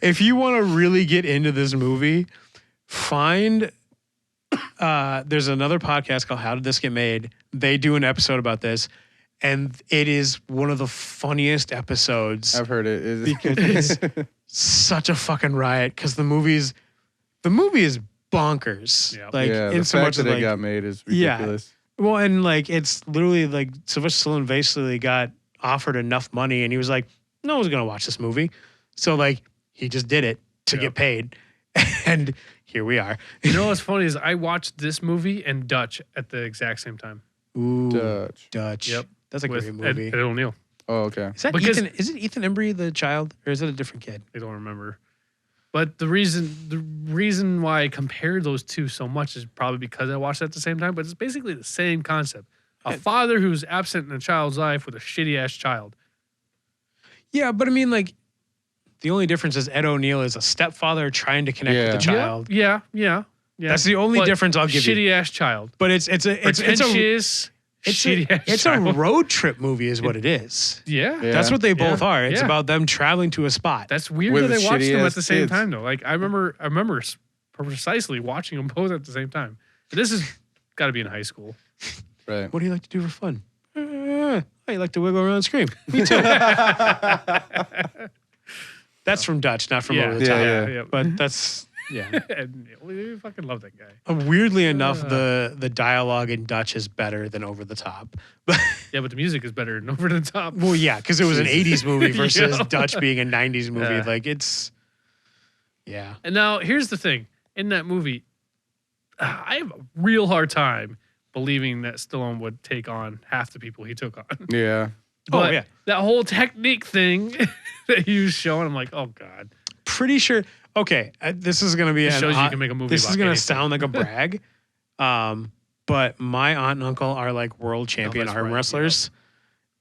If you want to really get into this movie, find there's another podcast called How Did This Get Made? They do an episode about this, and it is one of the funniest episodes. I've heard it. Because such a fucking riot because the movie is bonkers. Yep. Like yeah, in the so fact much that as it like got made is Yeah. ridiculous. well, and like it's literally like Sylvester Stallone basically got offered enough money, and he was like, "No one's gonna watch this movie," so like he just did it to Yep. get paid, and here we are. You know what's funny is I watched this movie and Dutch at the exact same time. Ooh, Dutch. Dutch. Yep. That's a with great movie. Ed O'Neill. Oh, okay. Is that Because- Ethan? Is it Ethan Embry the child, or is it a different kid? I don't remember. But the reason why I compared those two so much is probably because I watched it at the same time. But it's basically the same concept: a father who's absent in a child's life with a shitty ass child. Yeah, but I mean, like, the only difference is Ed O'Neill is a stepfather trying to connect with the Yeah. child. Yeah. That's the only But difference I'll give you. Shitty ass child. But it's a Pretentious. Shitty ass it's child. a road trip movie, is what it is. Yeah. Yeah. That's what they both Yeah. are. It's Yeah. about them traveling to a spot. That's weird With that they watched them at shitty-ass the same kids. time though. Like I remember precisely watching them both at the same time. This has got to be in high school. Right. What do you like to do for fun? I like to wiggle around and scream. Me too. That's from Dutch, not from Yeah. Over the Yeah, Top. yeah. But that's yeah. And we fucking love that guy. Weirdly enough, the dialogue in Dutch is better than Over the Top. But Yeah, but the music is better than Over the Top. well, yeah, because it was an '80s movie versus Yeah. Dutch being a '90s movie. Yeah. Like it's yeah. And now here's the thing: in that movie, I have a real hard time believing that Stallone would take on half the people he took on. Yeah. But yeah. that whole technique thing that he was showing, I'm like, oh god, Pretty sure. Okay, this is gonna be it an shows you odd- can make a movie. This about is gonna anything. sound like a brag, but my aunt and uncle are like world champion that's arm right, wrestlers,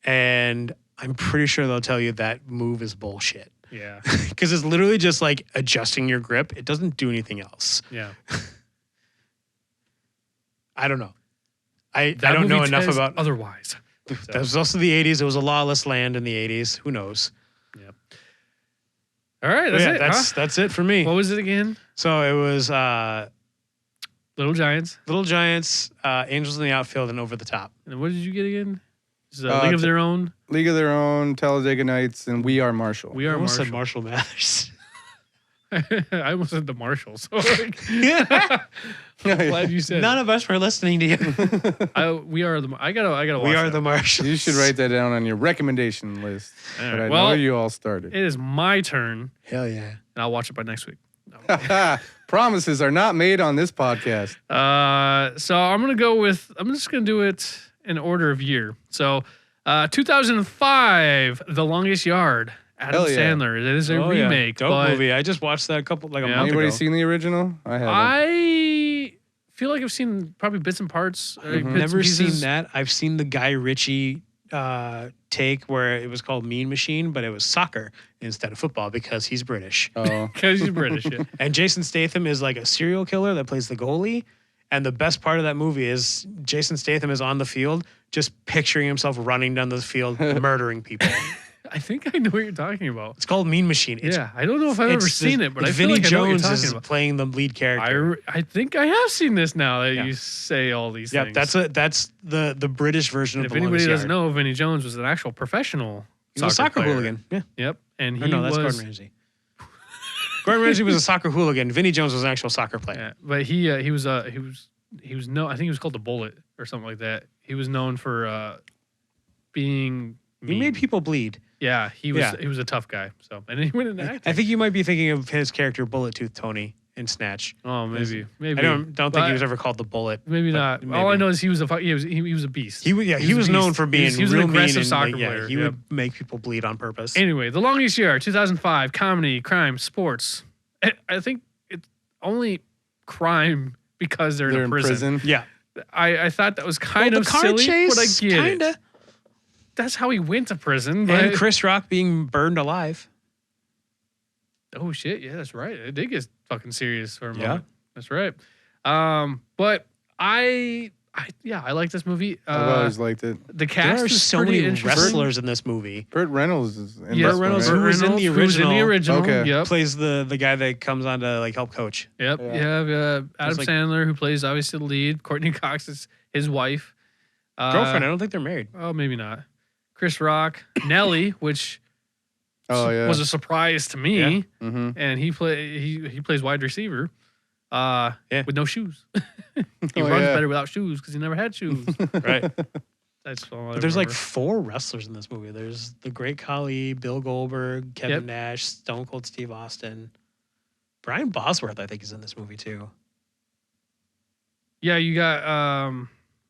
and I'm pretty sure they'll tell you that move is bullshit Yeah, because it's literally just like adjusting your grip. It doesn't do anything else. yeah. I don't know. I That don't know movie enough says about. otherwise. That was also the '80s. It was a lawless land in the '80s. Who knows? All right, But that's yeah, it. that's it for me. What was it again? So it was Little Giants. Little Giants, Angels in the Outfield, and Over the Top. And what did you get again? This is a Uh, League of Their Own. League of Their Own, Talladega Nights, and We Are Marshall. We I are almost Marshall. said Marshall Mathers. I almost said the Marshalls. So like, glad you said. None of us were listening to you. We are the. I gotta. Watch We are that. the Marshalls. You should write that down on your recommendation list. All But right. I Well, know you all started. it is my turn, Hell yeah. and I'll watch it by next week. Promises are not made on this podcast. So I'm just gonna do it in order of year. So 2005, The Longest Yard. Adam Hell yeah. Sandler. It is a remake. Dope but movie. I just watched that a month Anybody ago. seen the original? I haven't. I feel like I've seen probably bits and parts. Mhm. Bits and Never seen pieces. that. I've seen the Guy Ritchie take where it was called Mean Machine, but it was soccer instead of football because he's British. Oh. Because he's British. Yeah. And Jason Statham is like a serial killer that plays the goalie. And the best part of that movie is Jason Statham is on the field just picturing himself running down the field, murdering people. I think I know what you're talking about. It's called Mean Machine. It's, Yeah, I don't know if I've ever seen it, but I feel Vinny like I know what you're Jones talking is about. playing the lead character. I think I have seen this now that Yeah. you say all these Yeah, things. that's the British version And of if the anybody Longest doesn't Yard. know, Vinny Jones was an actual professional He was a soccer player. hooligan. Yeah. Yep, and Or he no, that's was. Gordon Ramsay. Gordon Ramsay was a soccer hooligan. Vinny Jones was an actual soccer player. Yeah, but he was no, I think he was called the Bullet or something like that. He was known for being. He mean. made people bleed. Yeah, he was. Yeah. He was a tough guy. So, and then he went into acting. I think you might be thinking of his character Bullet Tooth Tony in Snatch. Oh, maybe. I don't think But he was ever called the Bullet. Maybe but not. maybe. All I know is he was a beast. He was a known beast. for being he was real an aggressive mean and soccer like, yeah, player. he Yep. would make people bleed on purpose. Anyway, The Longest Yard, 2005, comedy, crime, sports. I think it's only crime because they're in a prison. Yeah, I thought that was kind well, of the car silly, chase, but I get kinda. it. That's how he went to prison. But And Chris Rock being burned alive. oh shit, yeah, that's right. It did get fucking serious for a Yeah. moment. That's right. But I like this movie. I've always liked it. The cast There are is so pretty many interesting. wrestlers in this movie. Burt Reynolds is in Yes, this one, Reynolds, right? who was in the who was in the original. original. Okay. Yep. Plays the guy that comes on to like help coach. Yep. Yeah. You have Adam like- Sandler, who plays obviously the lead. Courtney Cox is his wife. Girlfriend, I don't think they're married. Oh, maybe not. Chris Rock, Nelly, which Oh yeah. was a surprise to me, Yeah. Mm-hmm. and he plays wide receiver, with no shoes. He Oh, runs yeah. better without shoes because he never had shoes. Right. That's all. But there's like 4 wrestlers in this movie. There's the Great Khali, Bill Goldberg, Kevin Yep. Nash, Stone Cold Steve Austin. Brian Bosworth, I think, is in this movie too. Yeah, you got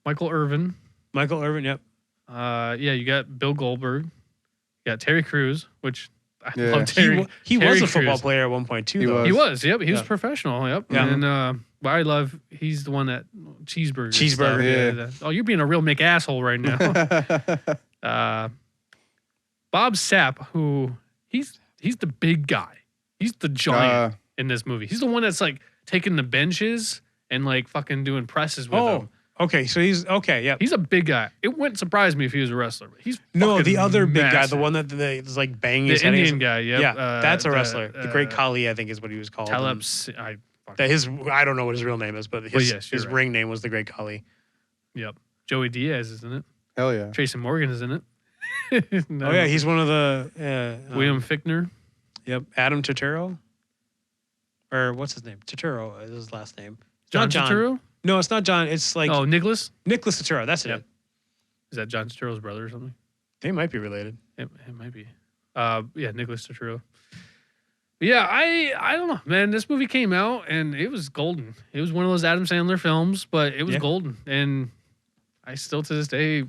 Michael Irvin. Michael Irvin, yep. Yeah, you got Bill Goldberg. You got Terry Crews, which I Yeah. love Terry. He Terry was a football Crews. player at one point too. He though. was. He was, yep. He was Yeah. professional, yep. Yeah. And but I love he's the one that cheeseburger. Cheeseburger, yeah. Oh, you're being a real Mick asshole right now. Bob Sapp, who he's the big guy. He's the giant in this movie. He's the one that's like taking the benches and like fucking doing presses with them. Okay, so he's okay. Yeah. He's a big guy. It wouldn't surprise me if he was a wrestler. But he's No, fucking the other big guy, the massive. one that is like banging the his head. Indian guy. Yep. Yeah, that's a the, wrestler. The Great Khali, I think, is what he was called. Taleb. And that I don't know what his real name is, but his, yes, you're his right. ring name was the Great Khali. Yep. Joey Diaz is in it. Hell yeah. Tracy Morgan is in it. Oh yeah, he's one of the William Fichtner. Yep, Adam Turturro. Or what's his name? Turturro is his last name. It's John not John. Turturro? No, it's not John. It's like Oh, Nicholas? Nicholas Turturro. That's it. Yep. Is that John Turturro's brother or something? They might be related. It might be. Yeah, Nicholas Turturro. But yeah, I don't know, man. This movie came out and it was golden. It was one of those Adam Sandler films, but it was Yeah. golden, and I still to this day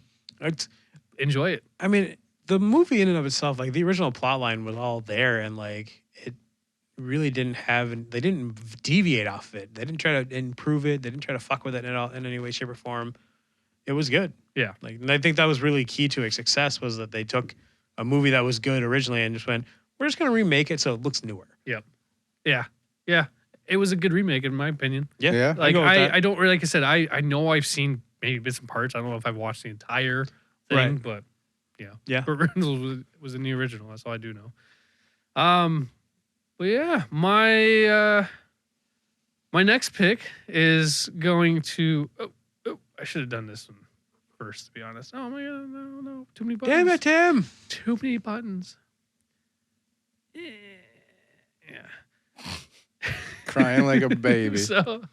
enjoy it. I mean, the movie in and of itself, like the original plot line was all there, and like it really didn't have. They didn't deviate off of it. They didn't try to improve it. They didn't try to fuck with it in any way, shape, or form. It was good. Yeah. Like, and I think that was really key to its success was that they took a movie that was good originally and just went, we're just gonna remake it so it looks newer. Yeah, it was a good remake in my opinion. Yeah. Like go with that. I don't really, like I said, I know I've seen maybe bits and parts. I don't know if I've watched the entire thing, Right. but yeah. Yeah. Burt Reynolds was in the original. That's all I do know. But yeah, my next pick is going to. Oh, I should have done this one first, to be honest. Oh my god, no, too many buttons. Damn it, Tim! Too many buttons. Yeah. Crying like a baby. So Baby,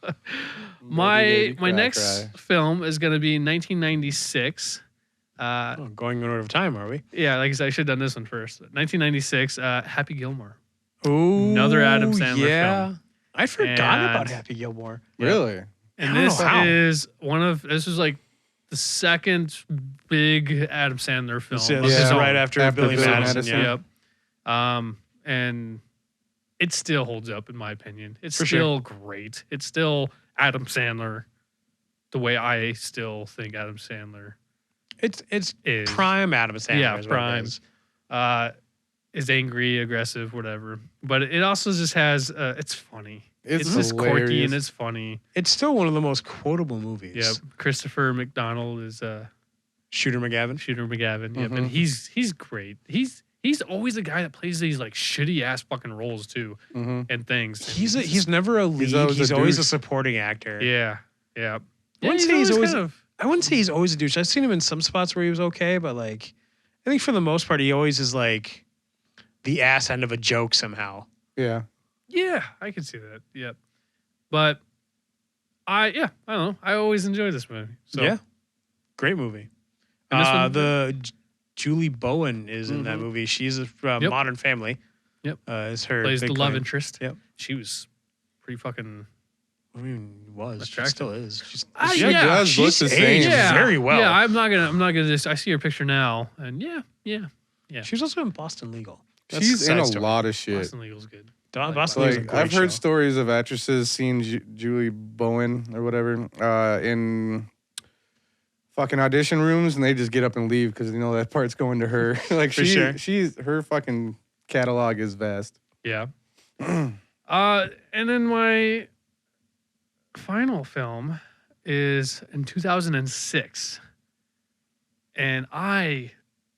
baby, my cry, next cry. film is going to be 1996. Oh, going in order of time, are we? Yeah, like I said, I should have done this one first. 1996, Happy Gilmore. Ooh, Another Adam Sandler yeah. film. I forgot about And- Happy Gilmore. Really? And I don't this know how. is this is like the second big Adam Sandler film. Yeah, of this his is own. right after After Billy Billy Madison. Madison. Yeah. Yep. And it still holds up in my opinion. It's For sure. still great. It's still Adam Sandler, the way I still think Adam Sandler It's is. prime Adam Sandler. Yeah, is what it prime. is. Is angry, aggressive, whatever. But it also just has. It's funny. It's just quirky hilarious. and it's funny. It's still one of the most quotable movies. Yep. Christopher McDonald is Shooter McGavin. Shooter McGavin. Yep. Mhm. And he's great. He's always the guy that plays these like shitty ass fucking roles too Mm-hmm. and things. And He's never a lead. He's always a always a douche. supporting actor. yeah. Yeah. I wouldn't say he's always. kind of I wouldn't say he's always a douche. I've seen him in some spots where he was okay, but like, I think for the most part, he always is like the ass end of a joke somehow. Yeah. yeah, I can see that. Yep. But I don't know. I always enjoy this movie. So Yeah, great movie. And this one- Julie Bowen is in that Mhm. movie. She's a Yep. Modern Family. Yep. Is her plays the big love claim. interest. Yep. She was pretty fucking I mean, she Attractive. still is. She's, She does look she's the same. aged yeah. very well. Yeah, I'm not gonna just I see her picture now and yeah. She was also in Boston Legal. That's She's a in side a story. lot of shit. Boston Legal's good. Boston Legal's a Like great I've heard show. stories of actresses seeing Julie Bowen or whatever in fucking audition rooms, and they just get up and leave because they know that part's going to her. Like For sure. she's her fucking catalog is vast. Yeah. And then my final film is in 2006. And I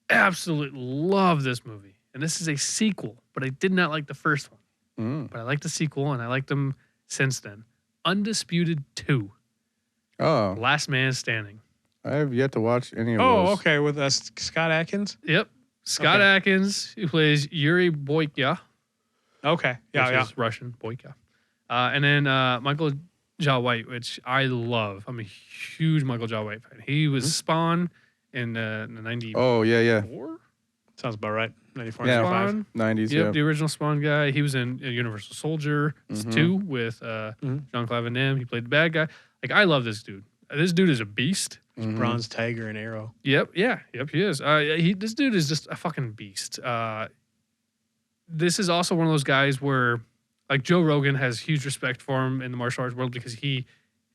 absolutely love this movie. And this is a sequel, but I did not like the first one. Mm. But I like the sequel and I liked them since then. Undisputed 2. Oh, Last Man Standing. I have yet to watch any of Oh, those. okay. With Scott Adkins. Yep. Scott Okay. Adkins, who plays Yuri Boyka. Okay. Yeah, which yeah. is Russian, Boyka. And then Michael Jai White, which I love. I'm a huge Michael Jai White fan. He was Spawn in the 94. Oh yeah. Sounds about right. 94, Yeah. 95. Spawn. 90s. Yep, Yeah. the original Spawn guy. He was in Universal Soldier Mhm. 2 with Jean-Claude Van Damme. He played the bad guy. Like, I love this dude. This dude is a beast. Mhm. Bronze Tiger and Arrow. Yep, he is. This dude is just a fucking beast. This is also one of those guys where, like, Joe Rogan has huge respect for him in the martial arts world because he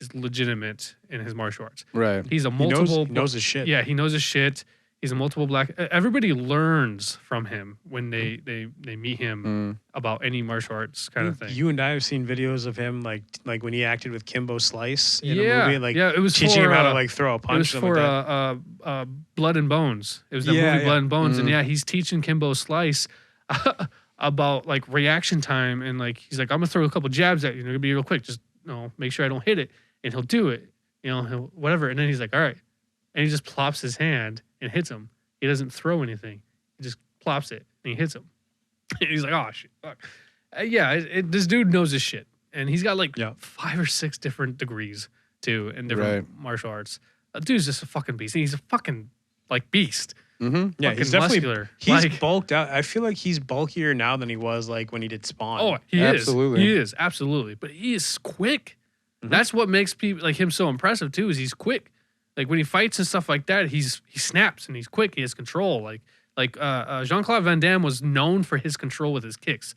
is legitimate in his martial arts. Right. He's a He multiple. knows his shit. Yeah, he knows his shit. He's a multiple black. Everybody learns from him when they meet him Mm. about any martial arts kind of thing. You and I have seen videos of him like when he acted with Kimbo Slice in yeah, a movie, like yeah, it was teaching for, him how to like throw a it was punch. Something for like that. Blood and Bones. It was the Yeah, movie yeah. Blood and Bones, and Mhm. yeah, he's teaching Kimbo Slice about like reaction time, and like he's like, I'm gonna throw a couple jabs at you. It'll be real quick. Just make sure I don't hit it, and he'll do it. He'll whatever, and then he's like, all right, and he just plops his hand and hits him. He doesn't throw anything. He just plops it and he hits him. And he's like, oh shit, fuck. This dude knows his shit, and he's got like Yeah. 5 or 6 different degrees too in different Right. martial arts. Dude's just a fucking beast. He's a fucking like beast. Mm-hmm. Yeah, Fucking he's definitely muscular. he's like, bulked out. I feel like he's bulkier now than he was like when he did Spawn. oh, he Absolutely. is. He is absolutely. But he is quick. Mhm. That's what makes people like him so impressive too. Is he's quick. Like when he fights and stuff like that, he snaps and he's quick. He has control. Like Jean-Claude Van Damme was known for his control with his kicks.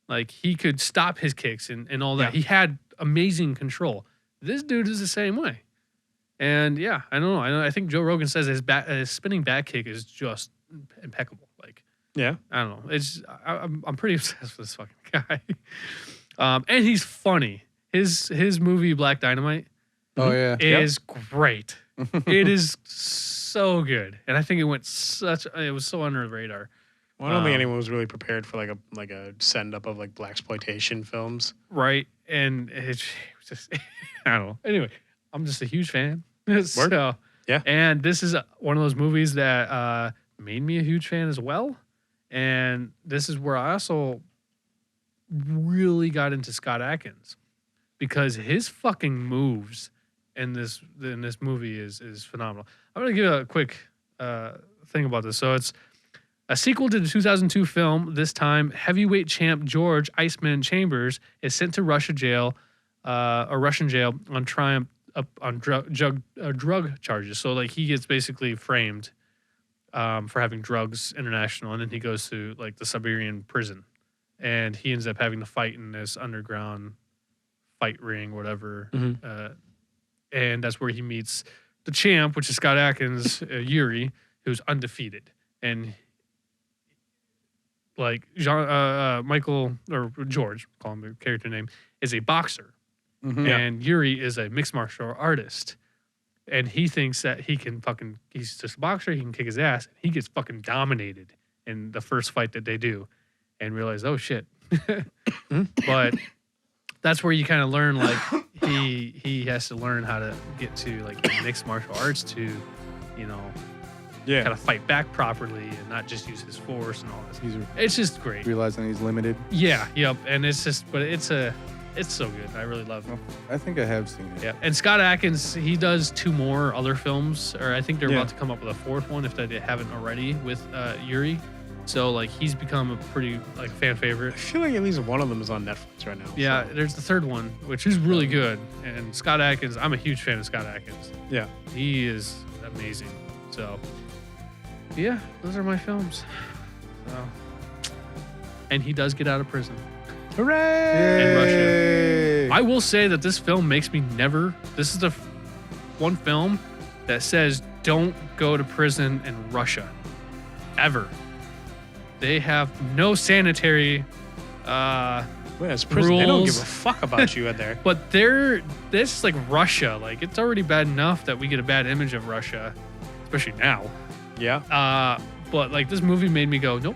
Like he could stop his kicks and all that. Yeah. He had amazing control. This dude is the same way. And yeah, I don't know. I think Joe Rogan says his spinning back kick is just impeccable. Like Yeah. I don't know. I'm pretty obsessed with this fucking guy. And he's funny. His movie Black Dynamite Oh yeah. is great. It is so good, and I think it was so under the radar. Well, I don't think Um, anyone was really prepared for like a send up of like blaxploitation films. Right, and it's just I don't know. Anyway, I'm just a huge fan. So, Yeah. and this is one of those movies that made me a huge fan as well. And this is where I also really got into Scott Adkins because his fucking moves in this movie is phenomenal. I'm gonna give a quick thing about this. So it's A sequel to the 2002 film, this time heavyweight champ George Iceman Chambers is sent to Russian jail on drug charges. So like he gets basically framed for having drugs international, and then he goes to like the Siberian prison, and he ends up having to fight in this underground fight ring, whatever. And that's where he meets the champ, which is Scott Adkins, Yuri, who's undefeated, and like Michael or George, call him the character name, is a boxer, and Yuri is a mixed martial artist, and he thinks that he's just a boxer, he can kick his ass. He gets fucking dominated in the first fight that they do, and realize, oh shit. But that's where you kind of learn, like he has to learn how to get to like mixed martial arts to, you know, kind of fight back properly and not just use his force and all this. It's just great. Realizing he's limited. Yeah, yep. And it's just, but it's so good. I really love it. I think I have seen it. Yeah. And Scott Adkins, he does 2 more other films, or I think they're about to come up with a 4th one if they haven't already with Yuri. So like he's become a pretty like fan favorite. I feel like at least one of them is on Netflix right now. Yeah, so. there's the 3rd one, which is really good. And Scott Adkins, I'm a huge fan of Scott Adkins. Yeah. He is amazing. So yeah, those are my films. So. And he does get out of prison. Hooray! In Russia. I will say that this film makes me never. This is the one film that says don't go to prison in Russia. Ever. They have no sanitary it's prison. They don't rules. give a fuck about you in there. But this is like Russia. Like it's already bad enough that we get a bad image of Russia, especially now. Yeah. But like this movie made me go, nope.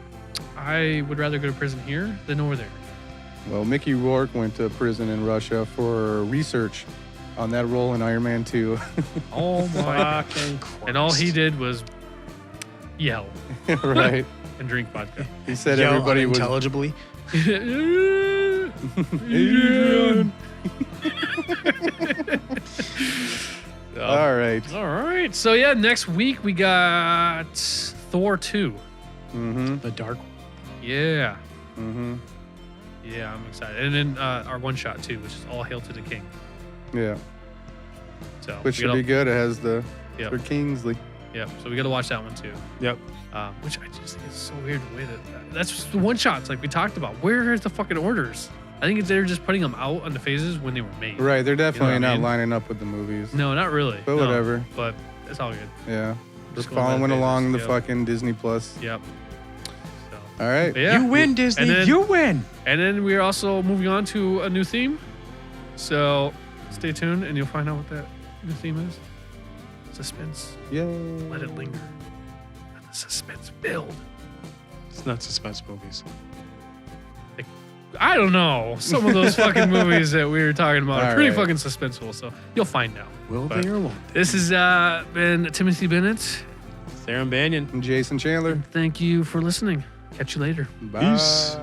I would rather go to prison here than over there. Well, Mickey Rourke went to prison in Russia for research on that role in Iron Man 2. Oh my fucking Christ. And all he did was yell Right. and drink vodka. He said Yell everybody was unintelligibly. Adrian. All right. All right. So yeah, next week we got Thor 2. The Dark. Yeah. Yeah, I'm excited. And then our one shot too, which is All Hail to the King. Yeah. So Which should be good. It has the for Kingsley. Yep. So we got to watch that one too. Yep. Which I just think is so weird the way that's just the one shots like we talked about. Where are the fucking orders? I think they're just putting them out on the phases when they were made. Right. They're definitely You know what I not mean? lining up with the movies. No, not really. But No, whatever. But it's all good. Yeah. Just Just going by the following phases. along the Yep. fucking Disney Plus. Yep. So, All right. but yeah. You win, Disney. And then- You win. And then we're also moving on to a new theme. So stay tuned and you'll find out what that new theme is. Suspense. Yay. Let it linger. Let the suspense build. It's not suspense movies. I don't know. Some of those fucking movies that we were talking about are All pretty right. fucking suspenseful. So you'll find out. Will But they or won't they? This has been Timothy Bennett. Theron Banyan. And Jason Chandler. Thank you for listening. Catch you later. Bye. Peace.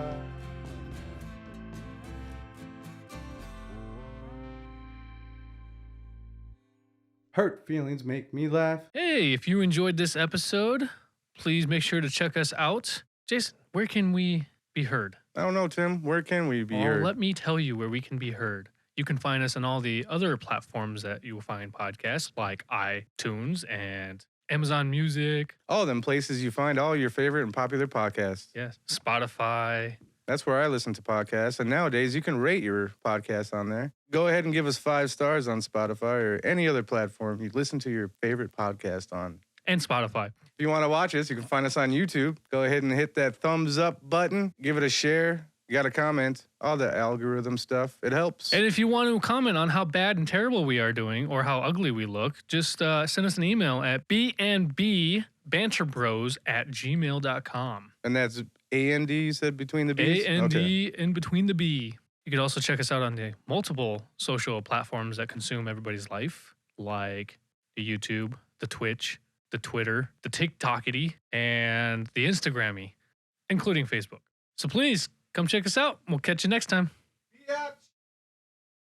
Hurt feelings make me laugh. Hey, if you enjoyed this episode, please make sure to check us out. Jason, where can we be heard? I don't know, Tim. Where can we be Well, heard? let me tell you where we can be heard. You can find us on all the other platforms that you will find podcasts, like iTunes and Amazon Music. All them places you find all your favorite and popular podcasts. Yes, Spotify. That's where I listen to podcasts. And nowadays, you can rate your podcast on there. Go ahead and give us 5 stars on Spotify or any other platform you listen to your favorite podcast on. And Spotify. If you want to watch us, you can find us on YouTube. Go ahead and hit that thumbs up button. Give it a share. You got a comment. All the algorithm stuff. It helps. And if you want to comment on how bad and terrible we are doing or how ugly we look, just send us an email at banterbros@gmail.com. And that's A-N-D, you said, between the B's? A-N-D in between the B. You could also check us out on the multiple social platforms that consume everybody's life, like the YouTube, the Twitch, the Twitter, the TikTokity, and the Instagrammy, including Facebook. So please come check us out. We'll catch you next time.